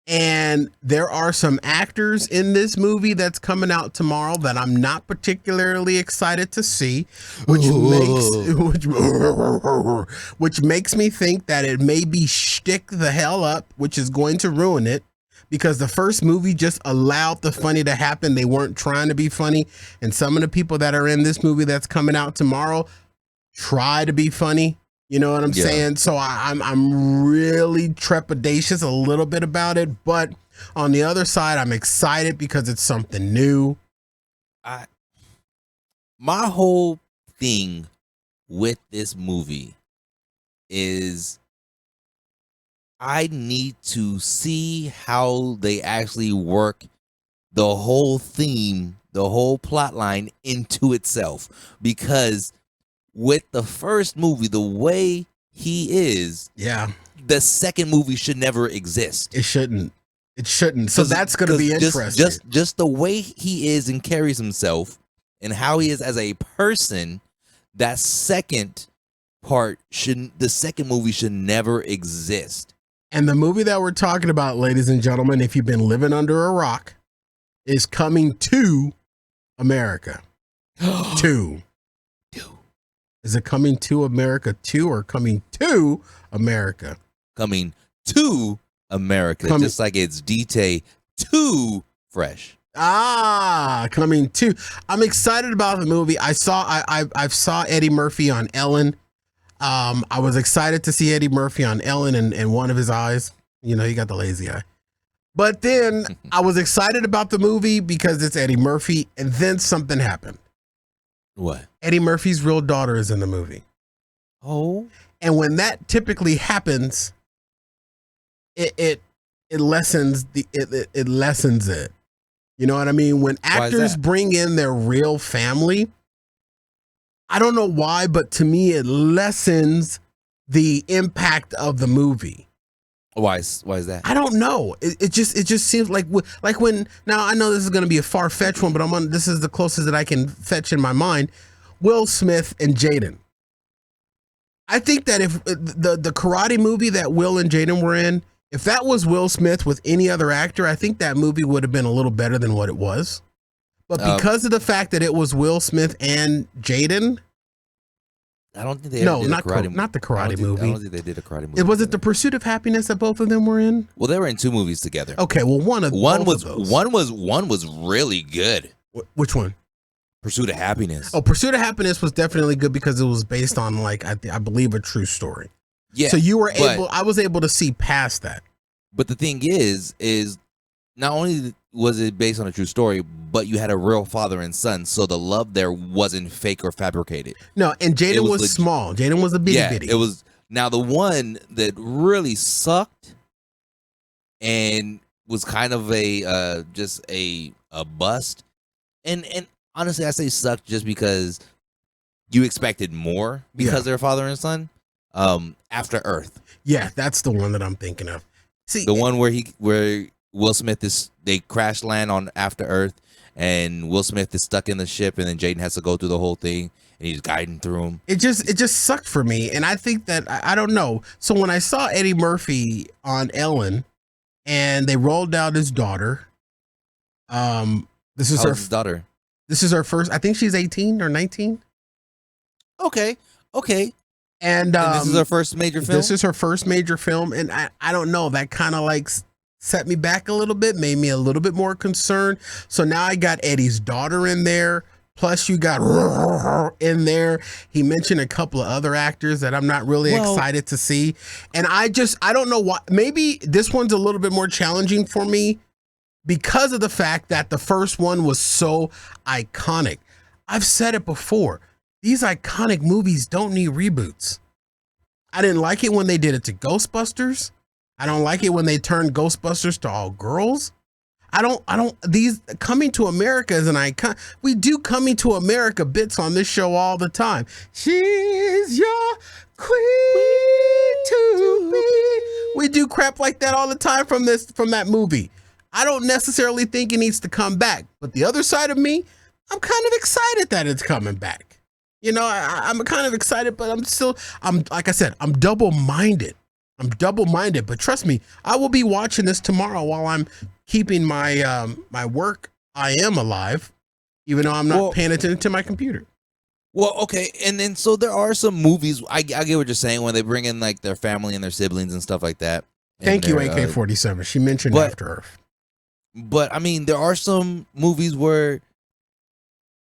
And there are some actors in this movie that's coming out tomorrow that I'm not particularly excited to see, which makes me think that it may be shtick the hell up, which is going to ruin it, because the first movie just allowed the funny to happen. They weren't trying to be funny, and some of the people that are in this movie that's coming out tomorrow try to be funny. You know what I'm saying? So I'm really trepidatious a little bit about it, but on the other side, I'm excited because it's something new. My whole thing with this movie is I need to see how they actually work the whole theme, the whole plot line into itself, because with the first movie, the way he is, the second movie should never exist. It shouldn't. So that's going to be interesting. Just the way he is and carries himself and how he is as a person, that second part the second movie should never exist. And the movie that we're talking about, ladies and gentlemen, if you've been living under a rock, is coming to America. 2. Is it coming to America 2 or coming to America? Coming to America, just like it's DT too fresh. Coming to. I'm excited about the movie. I saw Eddie Murphy on Ellen. I was excited to see Eddie Murphy on Ellen and one of his eyes. He got the lazy eye. But then I was excited about the movie because it's Eddie Murphy, and then something happened. What? Eddie Murphy's real daughter is in the movie. Oh. And when that typically happens, it lessens it lessens it. You know what I mean? When Why is actors that? bring in their real family, I don't know why, but to me it lessens the impact of the movie. Why is that? I don't know. It just seems like when, now I know this is going to be a far fetched one, but this is the closest that I can fetch in my mind. Will Smith and Jaden. I think that if the karate movie that Will and Jaden were in, if that was Will Smith with any other actor, I think that movie would have been a little better than what it was. But because of the fact that it was Will Smith and Jaden, I don't think they ever did not a karate movie. not the karate I movie. don't think they did a karate movie. It was it together. The Pursuit of Happiness that both of them were in? Well, they were in 2 movies together. Okay, well one was really good. Which one? Pursuit of Happiness. Oh, Pursuit of Happiness was definitely good because it was based on I believe a true story. Yeah. So I was able to see past that. But the thing is not only was it based on a true story, but you had a real father and son, so the love there wasn't fake or fabricated. No, and Jaden was legit. small. Jaden was a bitty bitty. It was. Now the one that really sucked and was kind of just a bust, and honestly, I say sucked just because you expected more because they're father and son. After Earth. Yeah, that's the one that I'm thinking of. See, The one where Will Smith they crash land on After Earth, and Will Smith is stuck in the ship, and then Jaden has to go through the whole thing, and he's guiding through him. it just sucked for me, and I think that I don't know. So when I saw Eddie Murphy on Ellen, and they rolled out his daughter, this is How her old's his daughter. This is her first. I think she's 18 or 19. Okay. And this is her first major film. This is her first major film, and I don't know. That kind of set me back a little bit, made me a little bit more concerned. So now I got Eddie's daughter in there. Plus, you got in there. He mentioned a couple of other actors that I'm not really excited to see, and I don't know why. Maybe this one's a little bit more challenging for me because of the fact that the first one was so iconic. I've said it before. These iconic movies don't need reboots. I didn't like it when they did it to Ghostbusters. I don't like it when they turned Ghostbusters to all girls. These Coming to America is an icon. We do Coming to America bits on this show all the time. She's your queen to be. We do crap like that all the time from that movie. I don't necessarily think it needs to come back, but the other side of me, I'm kind of excited that it's coming back. You know, I'm kind of excited, but I'm like I said, I'm double-minded. But trust me, I will be watching this tomorrow while I'm keeping my my work. I am alive, even though I'm not paying attention to my computer. Well, okay, and then so there are some movies. I get what you're saying when they bring in like their family and their siblings and stuff like that. Thank you, AK-47. She mentioned After Earth. But I mean, there are some movies where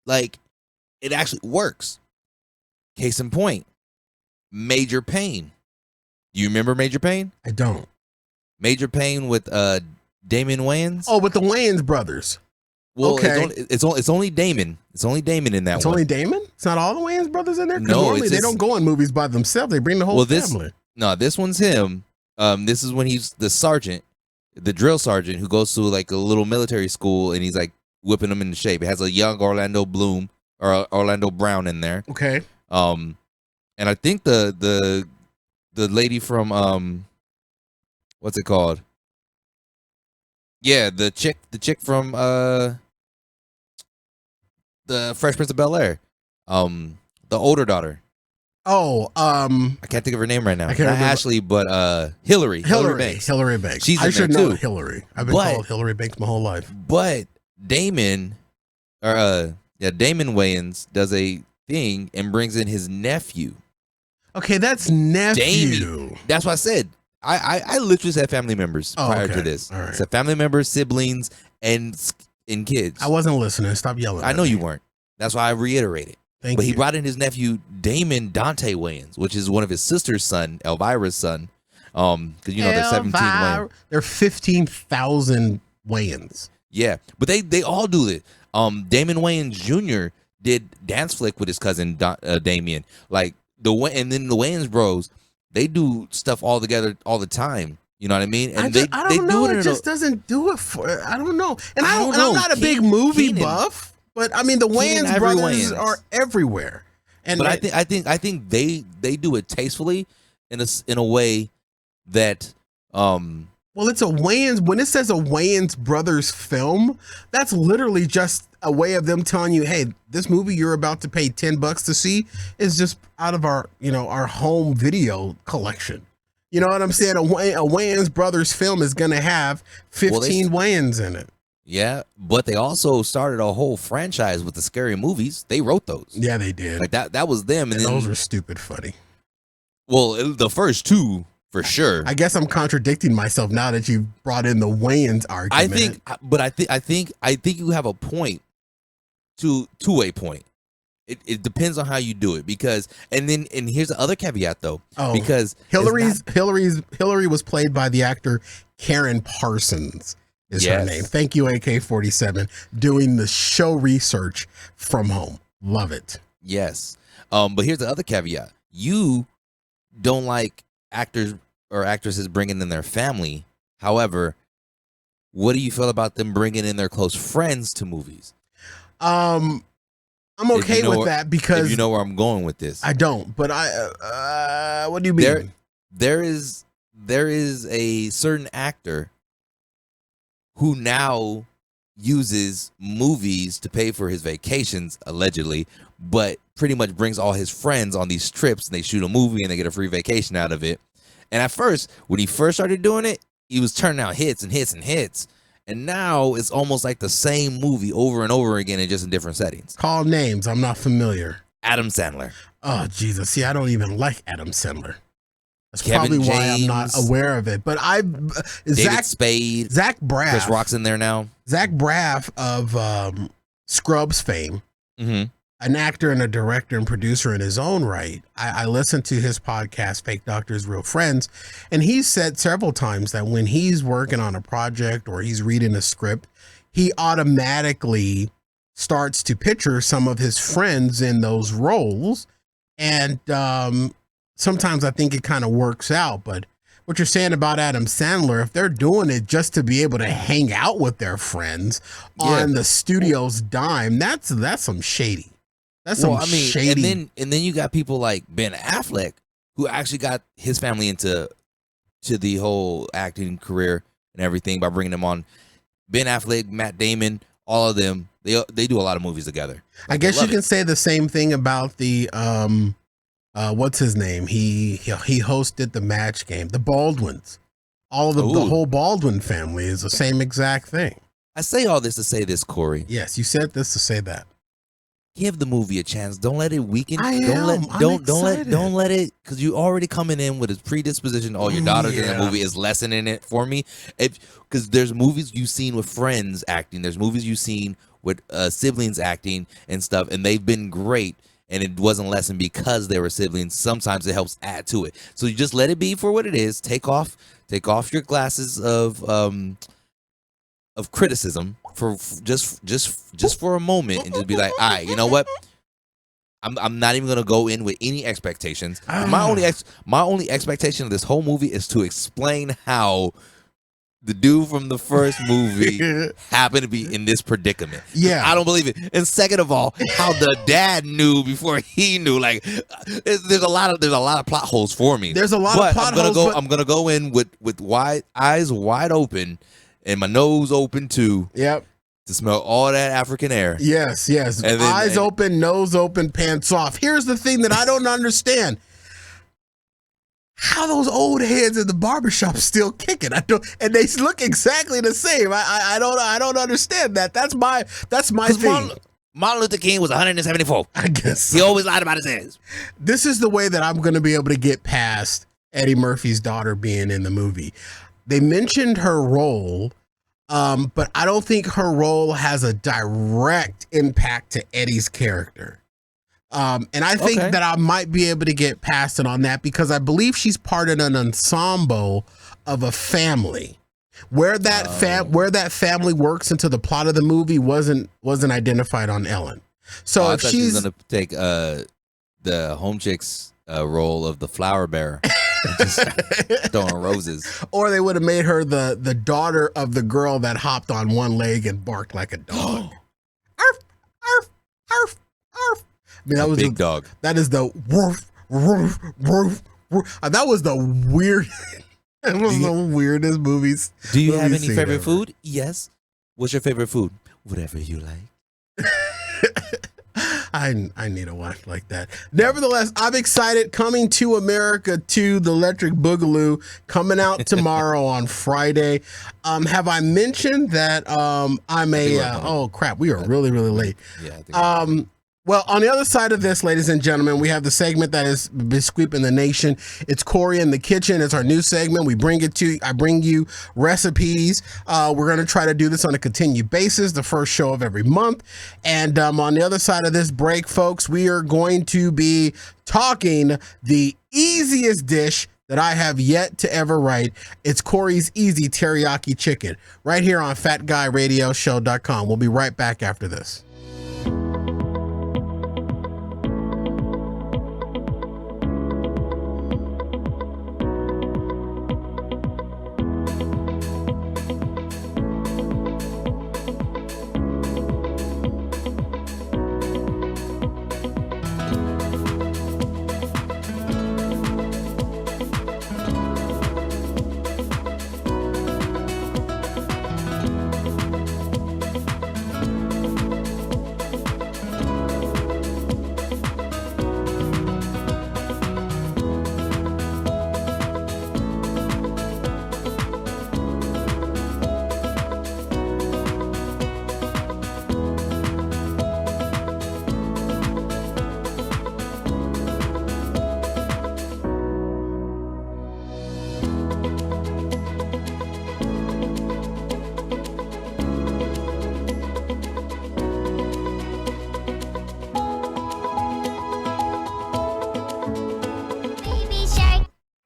like it actually works. Case in point, Major Payne. Do you remember Major Payne? I don't. Major Payne with Damon Wayans. Oh, with the Wayans brothers. Well, okay. It's only Damon. It's only Damon in that It's one. only Damon? It's not all the Wayans brothers in there? 'Cause No, normally they don't go on movies by themselves. They bring the whole family. No, this one's him. This is when he's the sergeant, the drill sergeant who goes to like a little military school, and he's like whipping them into shape. It has a young Orlando Bloom or Orlando Brown in there. Okay. And I think the lady from what's it called? Yeah, the chick from the Fresh Prince of Bel-Air. The older daughter. Oh, I can't think of her name right now. I can't Not remember. Ashley, but Hillary Banks. Hillary Banks. She's I in should there know too. Hillary. I've been called Hillary Banks my whole life. But Damon Wayans does a thing and brings in his nephew. Okay, that's nephew. Damien. That's what I said. I literally said family members prior to this. All right. I said family members, siblings, and kids. I wasn't listening. Stop yelling. I know you weren't. That's why I reiterated. Thank But you. he brought in his nephew, Damon Dante Wayans, which is one of his sister's son, Elvira's son. Because there's 17 Wayans. There are 15,000 Wayans. Yeah, but they all do it. Damon Wayans Jr. did Dance Flick with his cousin Damien. Like and then the Wayans Bros, they do stuff all together all the time. You know what I mean? And I don't know. It just doesn't do it for. I don't know. And I'm not a big movie buff, but I mean the Wayans brothers are everywhere. And but I think they do it tastefully in a way that well, it's a Wayans. When it says a Wayans brothers film, that's literally just a way of them telling you, hey, this movie you're about to pay $10 to see is just out of our home video collection. You know what I'm saying? A Wayans brothers film is going to have 15 Wayans in it. Yeah, but they also started a whole franchise with the scary movies. They wrote those. Yeah, they did. Like that was them. And then, those were stupid funny. Well, the first two, for sure. I guess I'm contradicting myself now that you brought in the Wayans argument. I think you have a point to a point. It depends on how you do it because and here's the other caveat though. Because Hillary was played by the actor Karen Parsons is her name. Thank you, AK-47, doing the show research from home. Love it. Yes. But here's the other caveat. You don't like actors or actresses bringing in their family. However, what do you feel about them bringing in their close friends to movies? I'm okay with that because if you know where I'm going with this. I don't, but what do you mean? There is a certain actor who now uses movies to pay for his vacations, allegedly, but pretty much brings all his friends on these trips and they shoot a movie and they get a free vacation out of it. And at first, when he first started doing it, he was turning out hits and hits and hits. And now it's almost like the same movie over and over again and just in different settings. Call names. I'm not familiar. Adam Sandler. Oh, Jesus. See, I don't even like Adam Sandler. That's Kevin probably why James, I'm not aware of it. But David Spade. Zach Braff. Chris Rock's in there now. Zach Braff of Scrubs fame. Mm-hmm. An actor and a director and producer in his own right. I listened to his podcast, Fake Doctors, Real Friends, and he's said several times that when he's working on a project or he's reading a script, he automatically starts to picture some of his friends in those roles. And sometimes I think it kind of works out. But what you're saying about Adam Sandler, if they're doing it just to be able to hang out with their friends on the studio's dime, that's some shady. That's some shady. And then you got people like Ben Affleck, who actually got his family into the whole acting career and everything by bringing them on. Ben Affleck, Matt Damon, all of them, they do a lot of movies together. I guess you can say the same thing about the what's his name? He hosted the Match Game, the Baldwins. All of the whole Baldwin family is the same exact thing. I say all this to say this, Corey. Yes, you said this to say that. Give the movie a chance. Don't let it weaken. Don't let it, because you already coming in with a predisposition. Oh, your daughter's in the movie is lessening it for me. Because there's movies you've seen with friends acting. There's movies you've seen with siblings acting and stuff, and they've been great. And it wasn't lessened because they were siblings. Sometimes it helps add to it. So you just let it be for what it is. Take off your glasses of criticism for just for a moment and just be like, all right, you know what? I'm not even gonna go in with any expectations. My only expectation of this whole movie is to explain how the dude from the first movie happened to be in this predicament. Yeah, I don't believe it. And second of all, how the dad knew before he knew. Like, there's a lot of plot holes for me. There's a lot of plot holes. I'm gonna go in with eyes wide open and my nose open too. Yep. To smell all that African air. Yes. Eyes open, nose open, pants off. Here's the thing that I don't understand. How those old heads in the barbershop still kicking? And they look exactly the same. I don't understand that. That's my thing. Martin Luther King was 174. I guess he always lied about his age. This is the way that I'm going to be able to get past Eddie Murphy's daughter being in the movie. They mentioned her role, but I don't think her role has a direct impact to Eddie's character. And I think that I might be able to get past it on that because I believe she's part of an ensemble of a family. Where that family works into the plot of the movie wasn't identified on Ellen. So if she's gonna take the home chick's role of the flower bearer, and just throwing roses, or they would have made her the daughter of the girl that hopped on one leg and barked like a dog. Arf, arf, arf, arf. I mean, that was big dog. That is the woof, woof, woof, woof. That was the weird. It was the weirdest movies. Do you have any favorite food? Yes. What's your favorite food? Whatever you like. I need a wife like that. Nevertheless, I'm excited. Coming to America 2, The Electric Boogaloo, coming out tomorrow on Friday. Have I mentioned that I'm oh crap, we are really late. Yeah, I think well, on the other side of this, ladies and gentlemen, we have the segment that is Besqueeping the Nation. It's Corey in the Kitchen. It's our new segment. I bring you recipes. We're going to try to do this on a continued basis, the first show of every month. And on the other side of this break, folks, we are going to be talking the easiest dish that I have yet to ever write. It's Corey's Easy Teriyaki Chicken right here on FatGuyRadioShow.com. We'll be right back after this.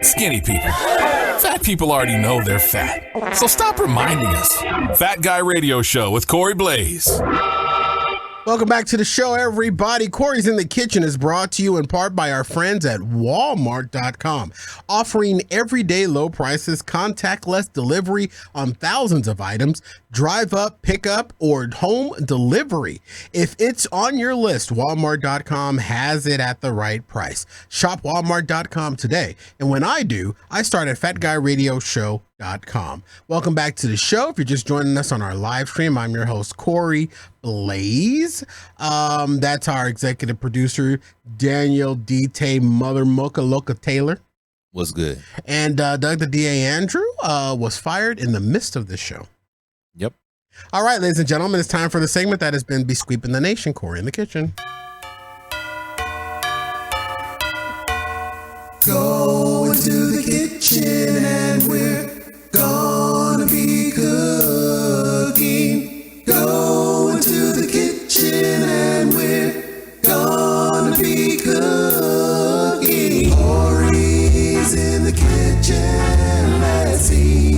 Skinny people. Fat people already know they're fat. So stop reminding us. Fat Guy Radio Show with Corey Blaze. Welcome back to the show, everybody. Corey's in the Kitchen is brought to you in part by our friends at Walmart.com, offering everyday low prices, contactless delivery on thousands of items, drive up, pick up, or home delivery. If it's on your list, Walmart.com has it at the right price. Shop Walmart.com today. And when I do, I start at FatGuyRadioShow.com. Welcome back to the show. If you're just joining us on our live stream, I'm your host, Corey Blaze. That's our executive producer, Daniel D.T. Mother Mocha Loca Taylor. What's good? And Doug the D.A. Andrew was fired in the midst of this show. Yep. All right, ladies and gentlemen, it's time for the segment that has been Besqueeping the Nation. Corey in the Kitchen. Go into the kitchen and we're gonna be cooking. Go into the kitchen and we're gonna be cooking. Corey's in the kitchen, let's eat.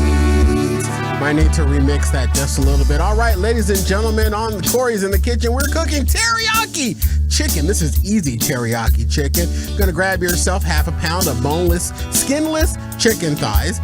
Might need to remix that just a little bit. All right, ladies and gentlemen, on Corey's in the Kitchen, we're cooking teriyaki chicken. This is easy teriyaki chicken. You're gonna grab yourself half a pound of boneless, skinless chicken thighs.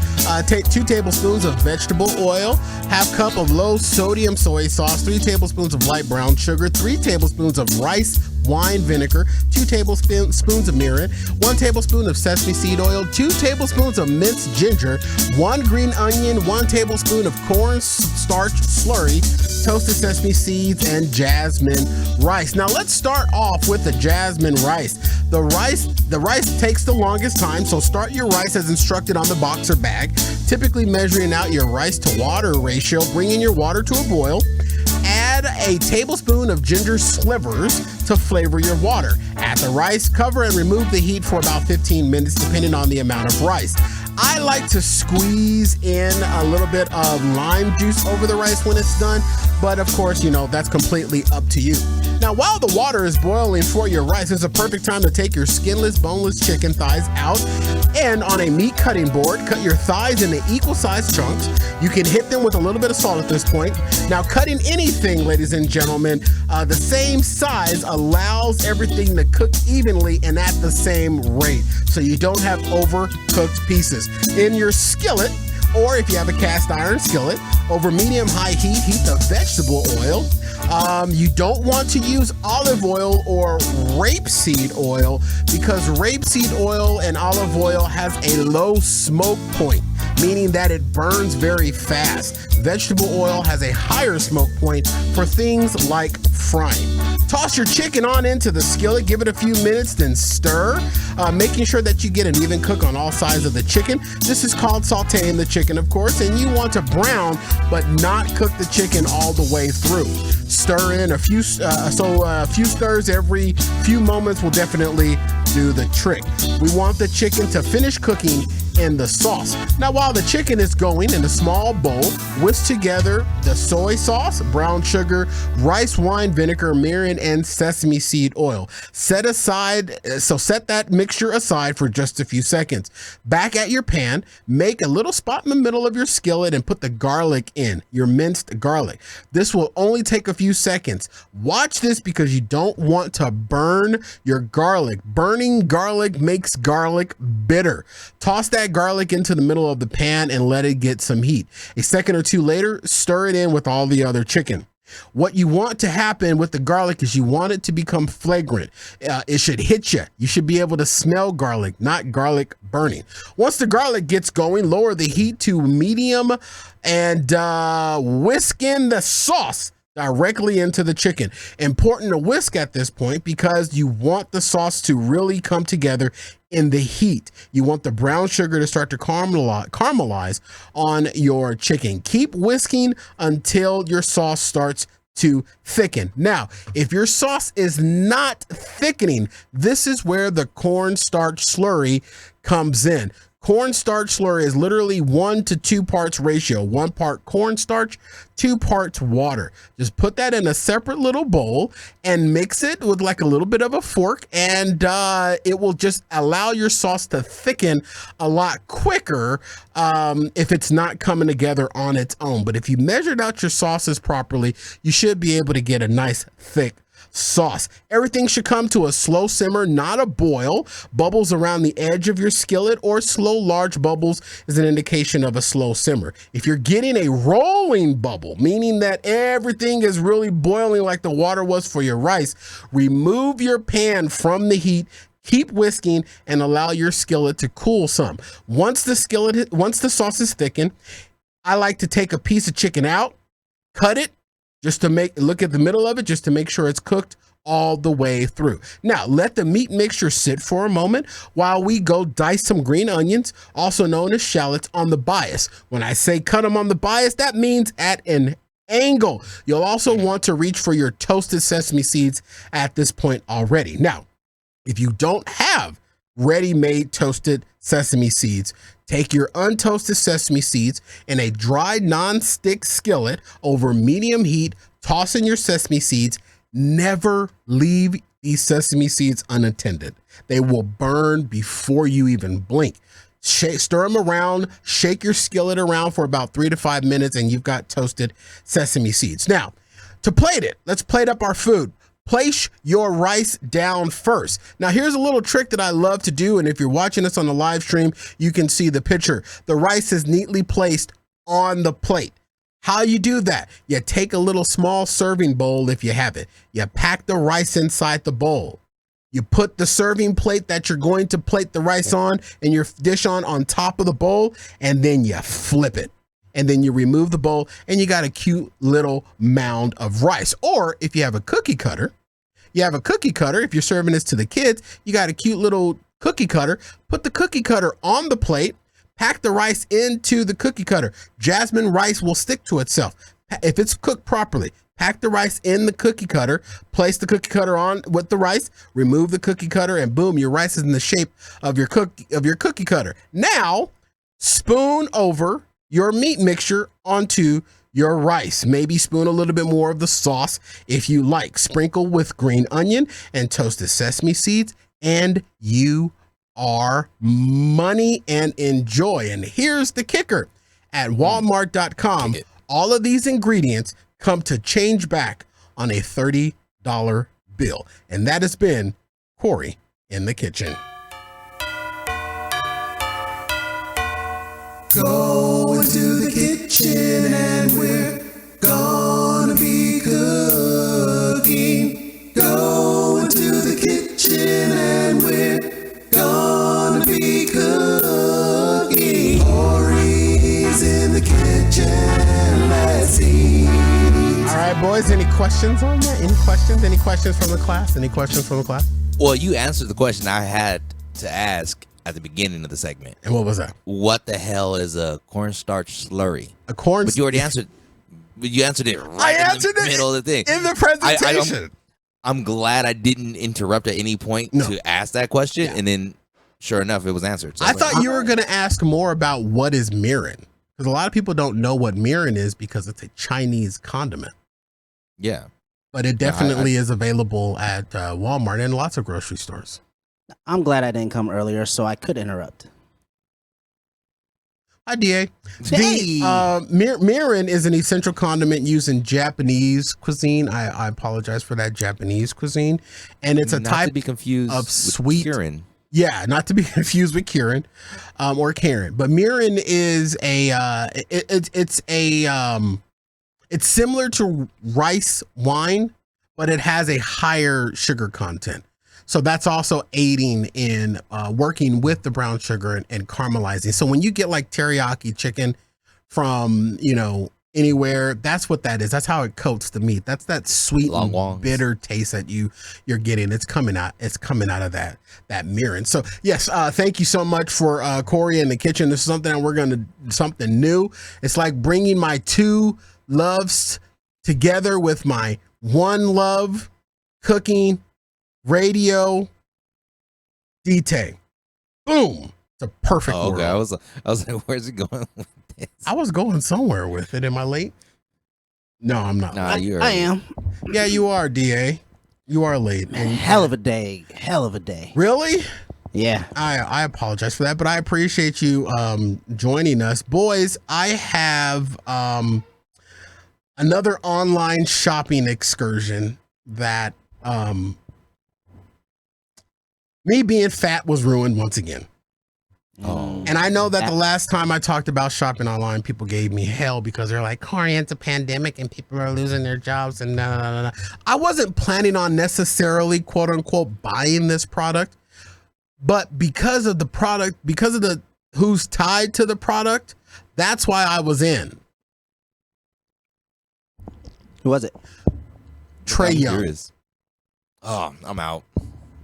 Take 2 tablespoons of vegetable oil, half cup of low sodium soy sauce, 3 tablespoons of light brown sugar, 3 tablespoons of rice wine vinegar, 2 tablespoons of mirin, 1 tablespoon of sesame seed oil, 2 tablespoons of minced ginger, 1 green onion, 1 tablespoon of corn starch slurry, toasted sesame seeds, and jasmine rice. Now let's start off with the jasmine rice. The rice takes the longest time, so start your rice as instructed on the boxer bag, typically measuring out your rice to water ratio, bringing your water to a boil. Add a tablespoon of ginger slivers to flavor your water. Add the rice, cover and remove the heat for about 15 minutes depending on the amount of rice. I like to squeeze in a little bit of lime juice over the rice when it's done, but of course, that's completely up to you. Now, while the water is boiling for your rice, it's a perfect time to take your skinless, boneless chicken thighs out and on a meat cutting board, cut your thighs into equal sized chunks. You can hit them with a little bit of salt at this point. Now, cutting anything, ladies and gentlemen, the same size allows everything to cook evenly and at the same rate, so you don't have overcooked pieces. In your skillet, or if you have a cast iron skillet, over medium-high heat, heat the vegetable oil. You don't want to use olive oil or rapeseed oil because rapeseed oil and olive oil has a low smoke point, meaning that it burns very fast. Vegetable oil has a higher smoke point for things like frying. Toss your chicken on into the skillet, give it a few minutes, then stir, making sure that you get an even cook on all sides of the chicken. This is called sauteing the chicken, of course, and you want to brown but not cook the chicken all the way through. Stir in a few stirs every few moments will definitely do the trick. We want the chicken to finish cooking in the sauce. Now, while the chicken is going in a small bowl, whisk together the soy sauce, brown sugar, rice wine vinegar, mirin, and sesame seed oil. Set that mixture aside for just a few seconds. Back at your pan, make a little spot in the middle of your skillet and put the garlic in, your minced garlic. This will only take a few seconds. Watch this because you don't want to burn your garlic. Burning garlic makes garlic bitter. Toss that garlic into the middle of the pan and let it get some heat. A second or two later, stir it in with all the other chicken. What you want to happen with the garlic is you want it to become flagrant. It should hit you. You should be able to smell garlic, not garlic burning. Once the garlic gets going, lower the heat to medium and whisk in the sauce directly into the chicken. Important to whisk at this point because you want the sauce to really come together in the heat. You want the brown sugar to start to caramelize on your chicken. Keep whisking until your sauce starts to thicken. Now, if your sauce is not thickening, this is where the cornstarch slurry comes in. Cornstarch slurry is literally 1 to 2 parts ratio. 1 part cornstarch, 2 parts water. Just put that in a separate little bowl and mix it with like a little bit of a fork, and it will just allow your sauce to thicken a lot quicker if it's not coming together on its own. But if you measured out your sauces properly, you should be able to get a nice thick sauce. Everything should come to a slow simmer, not a boil. Bubbles around the edge of your skillet or slow large bubbles is an indication of a slow simmer. If you're getting a rolling bubble, meaning that everything is really boiling like the water was for your rice, remove your pan from the heat. Keep whisking and allow your skillet to cool some. Once the sauce is thickened, I like to take a piece of chicken out, cut it, just to look at the middle of it, just to make sure it's cooked all the way through. Now, let the meat mixture sit for a moment while we go dice some green onions, also known as shallots, on the bias. When I say cut them on the bias, that means at an angle. You'll also want to reach for your toasted sesame seeds at this point already. Now, if you don't have ready-made toasted sesame seeds, take your untoasted sesame seeds in a dry non-stick skillet over medium heat, toss in your sesame seeds. Never leave these sesame seeds unattended. They will burn before you even blink. Stir them around, shake your skillet around for about 3 to 5 minutes, and you've got toasted sesame seeds. Now, to plate it, let's plate up our food. Place your rice down first. Now, here's a little trick that I love to do, and if you're watching this on the live stream, you can see the picture. The rice is neatly placed on the plate. How you do that? You take a little small serving bowl if you have it. You pack the rice inside the bowl. You put the serving plate that you're going to plate the rice on and your dish on top of the bowl, and then you flip it. And then you remove the bowl and you got a cute little mound of rice. Or if you have a cookie cutter, if you're serving this to the kids, you got a cute little cookie cutter. Put the cookie cutter on the plate, pack the rice into the cookie cutter. Jasmine rice will stick to itself if it's cooked properly. Pack the rice in the cookie cutter, place the cookie cutter on with the rice, remove the cookie cutter, and boom, your rice is in the shape of your cookie cutter. Now, spoon over your meat mixture onto your rice. Maybe spoon a little bit more of the sauce if you like. Sprinkle with green onion and toasted sesame seeds, and you are money and enjoy. And here's the kicker. At walmart.com, all of these ingredients come to change back on a $30 bill. And that has been Corey in the Kitchen. Go into the kitchen and we're gonna be cooking. Go into the kitchen and we're gonna be cooking. Corey's in the kitchen, let's eat. All right, boys, any questions on that? Any questions? Any questions from the class? Any questions from the class? Well, you answered the question I had to ask at the beginning of the segment. And what was that? What the hell is a cornstarch slurry? A corn. But you already answered. But you answered it right I in answered the it middle of the thing. in the presentation. I'm glad I didn't interrupt at any point to ask that question, and then, sure enough, it was answered. So I thought you were going to ask more about what is mirin, because a lot of people don't know what mirin is because it's a Chinese condiment. Yeah, but it definitely is available at Walmart and lots of grocery stores. I'm glad I didn't come earlier, so I could interrupt. Hi, DA. Mirin is an essential condiment used in Japanese cuisine. I apologize for that, Japanese cuisine, and it's a not type to be confused of with sweet. Kirin. Yeah, not to be confused with Kirin, or Karen. But mirin is it's similar to rice wine, but it has a higher sugar content. So that's also aiding in working with the brown sugar and caramelizing. So when you get like teriyaki chicken from, anywhere, that's what that is. That's how it coats the meat. That's that sweet and bitter taste that you're getting. It's coming out of that mirin. So yes, thank you so much for Corey in the Kitchen. This is something new. It's like bringing my two loves together with my one love, cooking, radio, DT. Boom. It's a perfect world. Okay, I was like, where's it going with this? I was going somewhere with it. Am I late? No, I'm not. Nah, I am. Yeah, you are, DA. You are late. Man, hell of a day. Really? Yeah. I apologize for that, but I appreciate you joining us. Boys, I have another online shopping excursion that me being fat was ruined once again. Oh. And I know that the last time I talked about shopping online, people gave me hell because they're like, Corey, it's a pandemic and people are losing their jobs and nah. I wasn't planning on necessarily, quote unquote, buying this product, but because of the product, because of the who's tied to the product, that's why I was in. Who was it? Trae Young. Oh, I'm out.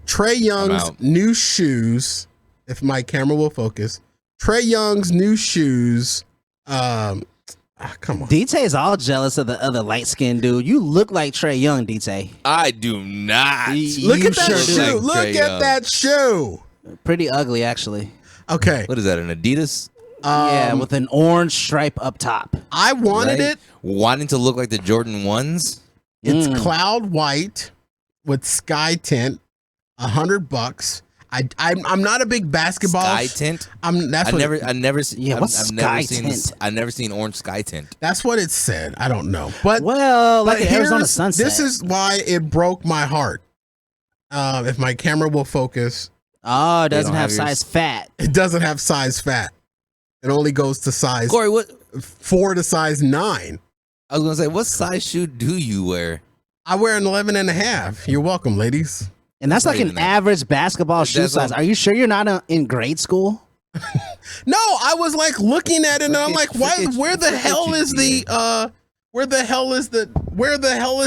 Trae Young's new shoes, if my camera will focus. Trae Young's new shoes. Come on. DT is all jealous of the other light-skinned dude. You look like Trae Young, DT. I do not. Look at that shoe. Look at that shoe. Pretty ugly, actually. Okay. What is that, an Adidas? Yeah, with an orange stripe up top. I wanted it. Wanting to look like the Jordan 1s? It's cloud white with sky tint, $100. I'm not a big basketball sky tint. I've never seen orange sky tint. That's what it said. I don't know, but like Arizona sunset. This is why it broke my heart. If my camera will focus. Oh, it doesn't have size fat. It doesn't have size fat. It only goes to size Corey, what 4 to size 9. I was gonna say, what size shoe do you wear? I wear an 11.5. You're welcome, ladies. And that's like an average basketball shoe size. Are you sure you're not in grade school? No, I was like looking at it and I'm like, where the hell is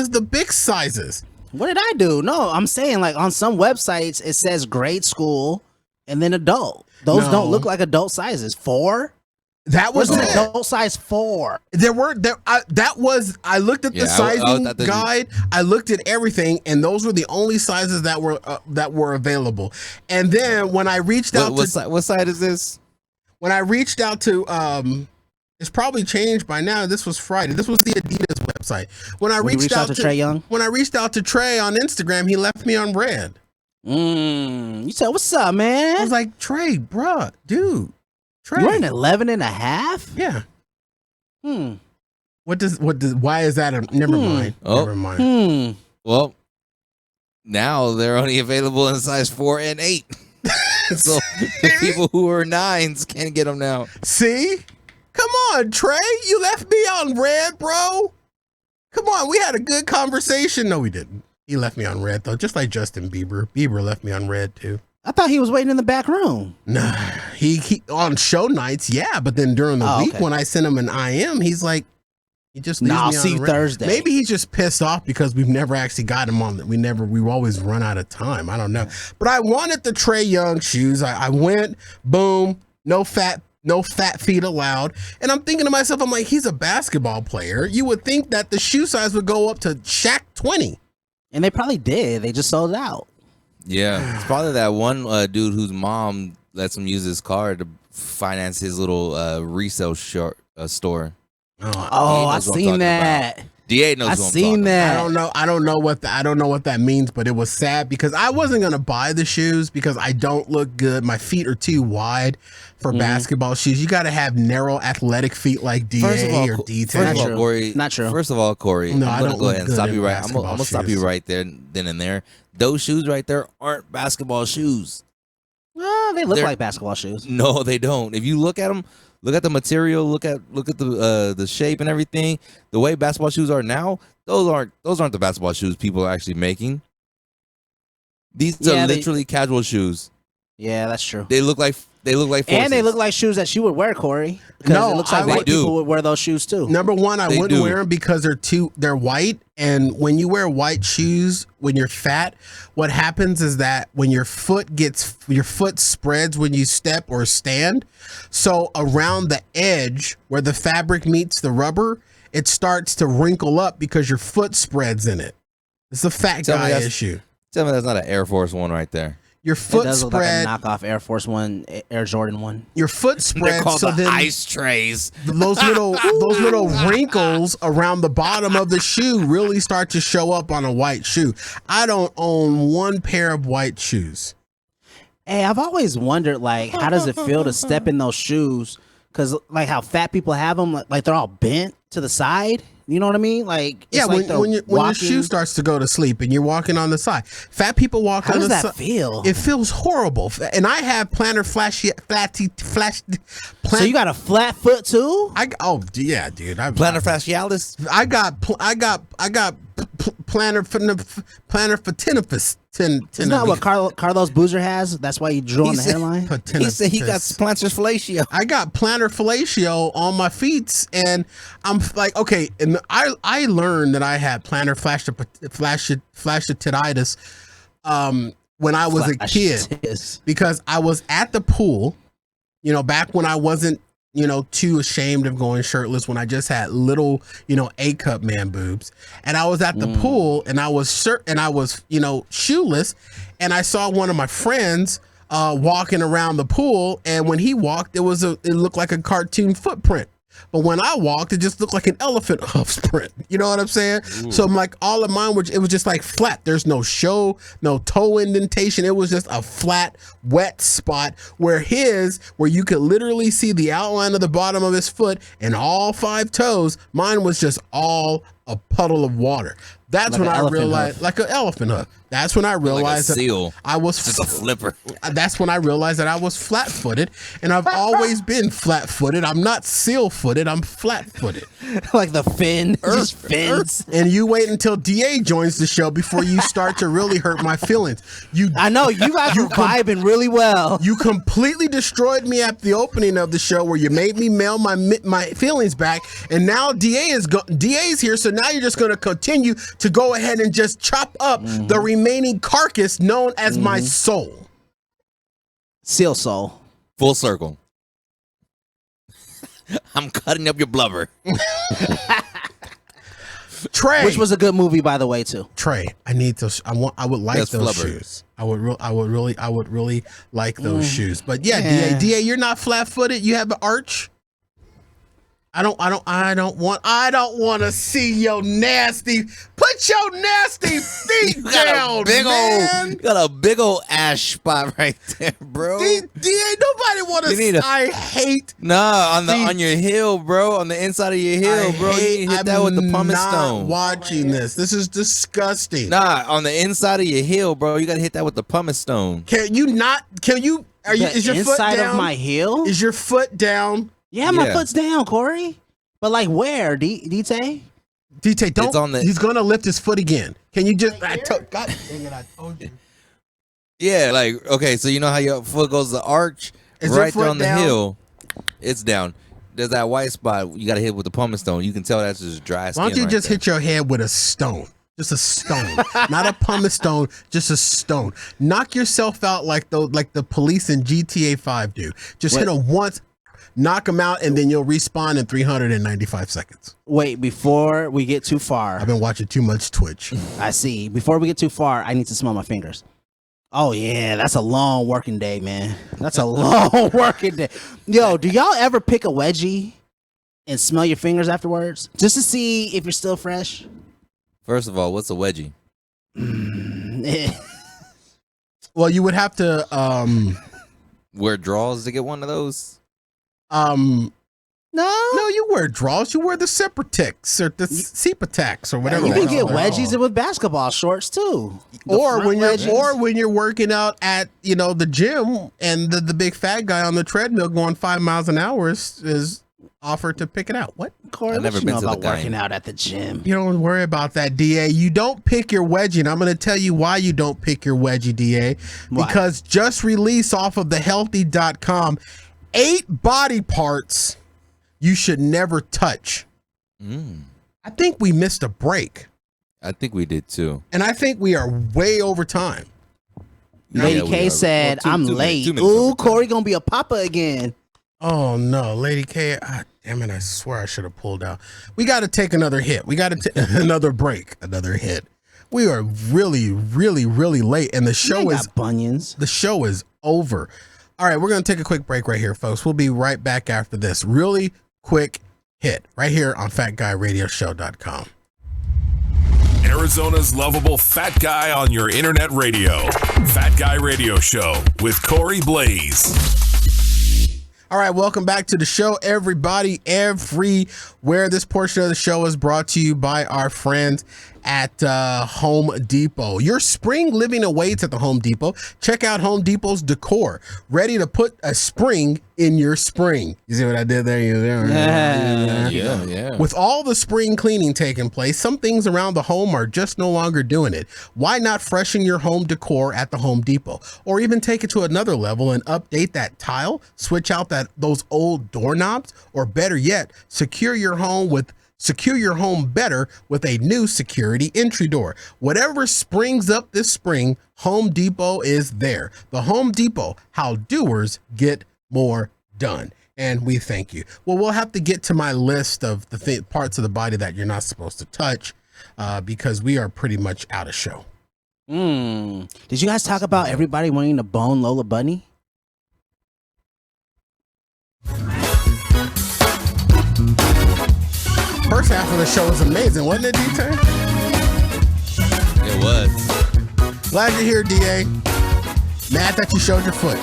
the big sizes? What did I do? No, I'm saying like on some websites it says grade school and then adult. Those don't look like adult sizes. 4? That was an adult size 4. I looked at the sizing guide. I looked at everything, and those were the only sizes that were available. And then when I reached out what size is this? when I reached out to it's probably changed by now. This was Friday. This was the Adidas website. When I reached out to Trey Young, when I reached out to Trey on Instagram, he left me on red. You said, "What's up, man?" I was like, Trey, bruh, dude, Trey, you're an 11.5. Yeah. Why is that? Never mind. Never mind. Well, now they're only available in size 4 and 8. So the people who are 9s can't get them now. See? Come on, Trey. You left me on red, bro. Come on. We had a good conversation. No, we didn't. He left me on red, though, just like Justin Bieber. Bieber left me on red, too. I thought he was waiting in the back room. Nah, he on show nights, yeah, but then during the week when I send him an IM, he's like, he just leaves me I'll see you red. Thursday. Maybe he's just pissed off because we've never actually got him on. We always run out of time. I don't know, but I wanted the Trey Young shoes. I went, boom, no fat feet allowed, and I'm thinking to myself, I'm like, he's a basketball player. You would think that the shoe size would go up to Shaq 20, and they probably did. They just sold it out. Yeah, it's probably that one dude whose mom lets him use his card to finance his little resale store. Oh, I seen that. DA knows. I seen that. I don't know what that means, but it was sad because I wasn't gonna buy the shoes because I don't look good. My feet are too wide for basketball shoes. You got to have narrow, athletic feet like DA or D10. First of all, Corey, not true. First of all, Corey, no, I'm gonna go ahead and stop you right. I'm basketball gonna stop you right there, then and there. Those shoes right there aren't basketball shoes. Well, they look like basketball shoes. No, they don't. If you look at them, look at the material, look at the shape and everything. The way basketball shoes are now, those aren't the basketball shoes people are actually making. These are literally casual shoes. Yeah, that's true. They look like forces. And they look like shoes that you would wear, Corey. No, it looks like white people would wear those shoes too. Number one, I wouldn't wear them because they're white, and when you wear white shoes when you're fat, what happens is that when your foot spreads when you step or stand, so around the edge where the fabric meets the rubber, it starts to wrinkle up because your foot spreads in it. It's a fat guy issue. Tell me that's not an Air Force One right there. Your foot does look spread. like a knockoff Air Force One, Air Jordan 1. Your foot spread. They're called so the then ice trays. those little wrinkles around the bottom of the shoe really start to show up on a white shoe. I don't own one pair of white shoes. Hey, I've always wondered, like, how does it feel to step in those shoes? Because, like, how fat people have them, like they're all bent to the side. You know what I mean? Like, yeah, like when your shoe starts to go to sleep and you're walking on the side, fat people walk on the side. How does that feel? It feels horrible. And I have plantar So you got a flat foot too? Yeah, dude. Plantar fascialis. I got plantar fatinitis. Isn't that what Carlos Boozer has? That's why he drew on the hairline? He said he got plantar fellatio. I got plantar fellatio on my feet, and I'm like, okay, and I learned that I had plantar fasciitis when I was a kid because I was at the pool, back when I wasn't, too ashamed of going shirtless, when I just had little, A-cup man boobs. And I was at the pool and I was shoeless. And I saw one of my friends walking around the pool. And when he walked, it looked like a cartoon footprint. But when I walked, it just looked like an elephant hoof print. You know what I'm saying? Ooh. So I'm like, all of mine it was just like flat. There's no no toe indentation. It was just a flat, wet spot where you could literally see the outline of the bottom of his foot and all 5 toes. Mine was just all a puddle of water. That's when I realized, like an elephant hoof. That's when I realized that I was just a flipper. That's when I realized that I was flat-footed, and I've always been flat-footed. I'm not seal-footed. I'm flat-footed. Like the fin, just fins. And you wait until DA joins the show before you start to really hurt my feelings. I know you guys were vibing really well. You completely destroyed me at the opening of the show, where you made me mail my feelings back, and now DA's here. So now you're just going to continue to go ahead and just chop up the remaining carcass known as my soul. Seal soul. Full circle. I'm cutting up your blubber. Trey, Which was a good movie, by the way, too. Trey, I would like That's those flubber. shoes. I would really like those shoes. But yeah, DA, you're not flat-footed. You have an arch. I don't want to see your nasty. Put your nasty feet down, man. You got a big old ash spot right there, bro. DA, nobody want to. I hate. Nah, on your heel, bro. On the inside of your heel, bro. You need to hit that with the pumice I'm stone. not watching this. This is disgusting. Nah, on the inside of your heel, bro. You gotta hit that with the pumice stone. Can you not? Can you? Are you? Is your foot inside down? of my heel? Is your foot down? Yeah, my foot's down, Corey. But like where, DT? DT, don't. It's on the- He's gonna lift his foot again. Can you just? God dang it! I told you. Yeah, like okay, so you know how your foot goes the arch Is your right there foot on the down? heel. It's down. There's that white spot. You gotta hit with the pumice stone. You can tell that's just dry skin. Why don't you right just there. hit your head with a stone? Just a stone, not a pumice stone. Just a stone. Knock yourself out like the police in GTA 5 do. Just hit them once, knock them out, and then you'll respawn in 395 seconds. Wait, before we get too far, I've been watching too much Twitch. I see. Before we get too far, I need to smell my fingers. Oh yeah, that's a long working day, man. That's a long working day. Yo, do y'all ever pick a wedgie and smell your fingers afterwards just to see if you're still fresh? First of all, what's a wedgie? Well, you would have to Wear draws to get one of those? No, you wear draws. You wear the Separatics or the Sepatax or whatever. you can the get hell they're wedgies called. with basketball shorts too. The Or front when you're wedgies. working out at the gym and the big fat guy on the treadmill going 5 miles an hour is offered to pick it out. What? Corey, I've never what you been know to the about guy. working out at the gym? You don't worry about that, DA. You don't pick your wedgie, and I'm going to tell you why you don't pick your wedgie, DA. Why? Because just released off of thehealthy.com, 8 body parts you should never touch. I think we missed a break, I think we did too. and I think we are way over time. Lady Yeah, we K are. said, Well, "I'm two late." minutes Ooh, over time. Corey gonna be a papa again. Oh no, Lady K! Damn it! I swear I should have pulled out. We got to take another hit. We got to take another break, another hit. We are really, really, really late, and the show is bunions. The show is over. All right, we're gonna take a quick break right here, folks. We'll be right back after this really quick hit right here on FatGuyRadioShow.com. Arizona's lovable fat guy on your internet radio. Fat Guy Radio Show with Corey Blaze. All right, welcome back to the show, everybody, everywhere. This portion of the show is brought to you by our friends at Home Depot. Your spring living awaits at the Home Depot. Check out Home Depot's decor, ready to put a spring in your spring. You see what I did there? Yeah. With all the spring cleaning taking place, some things around the home are just no longer doing it. Why not freshen your home decor at the Home Depot? Or even take it to another level and update that tile, switch out those old doorknobs, or better yet, secure your home better with a new security entry door. Whatever springs up this spring, Home Depot is there. The Home Depot, how doers get more done. And we thank you. Well, we'll have to get to my list of the parts of the body that you're not supposed to touch because we are pretty much out of show. Did you guys talk about everybody wanting to bone Lola Bunny? First half of the show was amazing, wasn't it, D-Tay? It was. Glad you're here, DA. Mad that you showed your foot.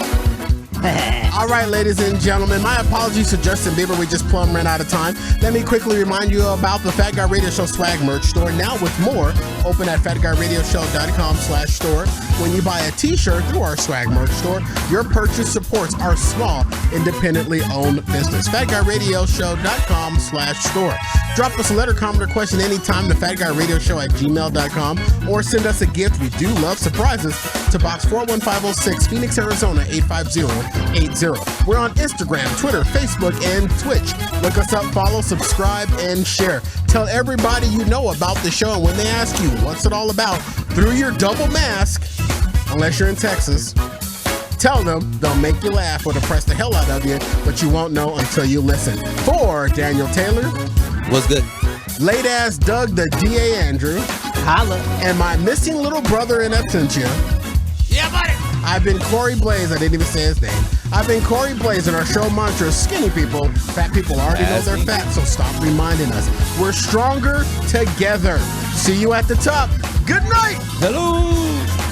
All right, ladies and gentlemen, my apologies to Justin Bieber. We just plumb ran out of time. Let me quickly remind you about the Fat Guy Radio Show swag merch store, now with more, open at fatguyradioshow.com/store. When you buy a t-shirt through our swag merch store, your purchase supports our small, independently owned business. fatguyradioshow.com/store. Drop us a letter, comment, or question anytime to fatguyradioshow@gmail.com, or send us a gift. We do love surprises to Box 41506, Phoenix, Arizona 85080. We're on Instagram, Twitter, Facebook, and Twitch. Look us up, follow, subscribe, and share. Tell everybody you know about the show, and when they ask you what's it all about, through your double mask, unless you're in Texas, tell them. They'll make you laugh or depress the hell out of you, but you won't know until you listen. For Daniel Taylor, What's good? late ass Doug the DA Andrew, Holla. and my missing little brother in absentia. Yeah, buddy. I've been Corey Blaze. I didn't even say his name. I've been Corey Blaze, and our show mantra is skinny people. Fat people already know they're fat, so stop reminding us. We're stronger together. See you at the top. Good night. Hello.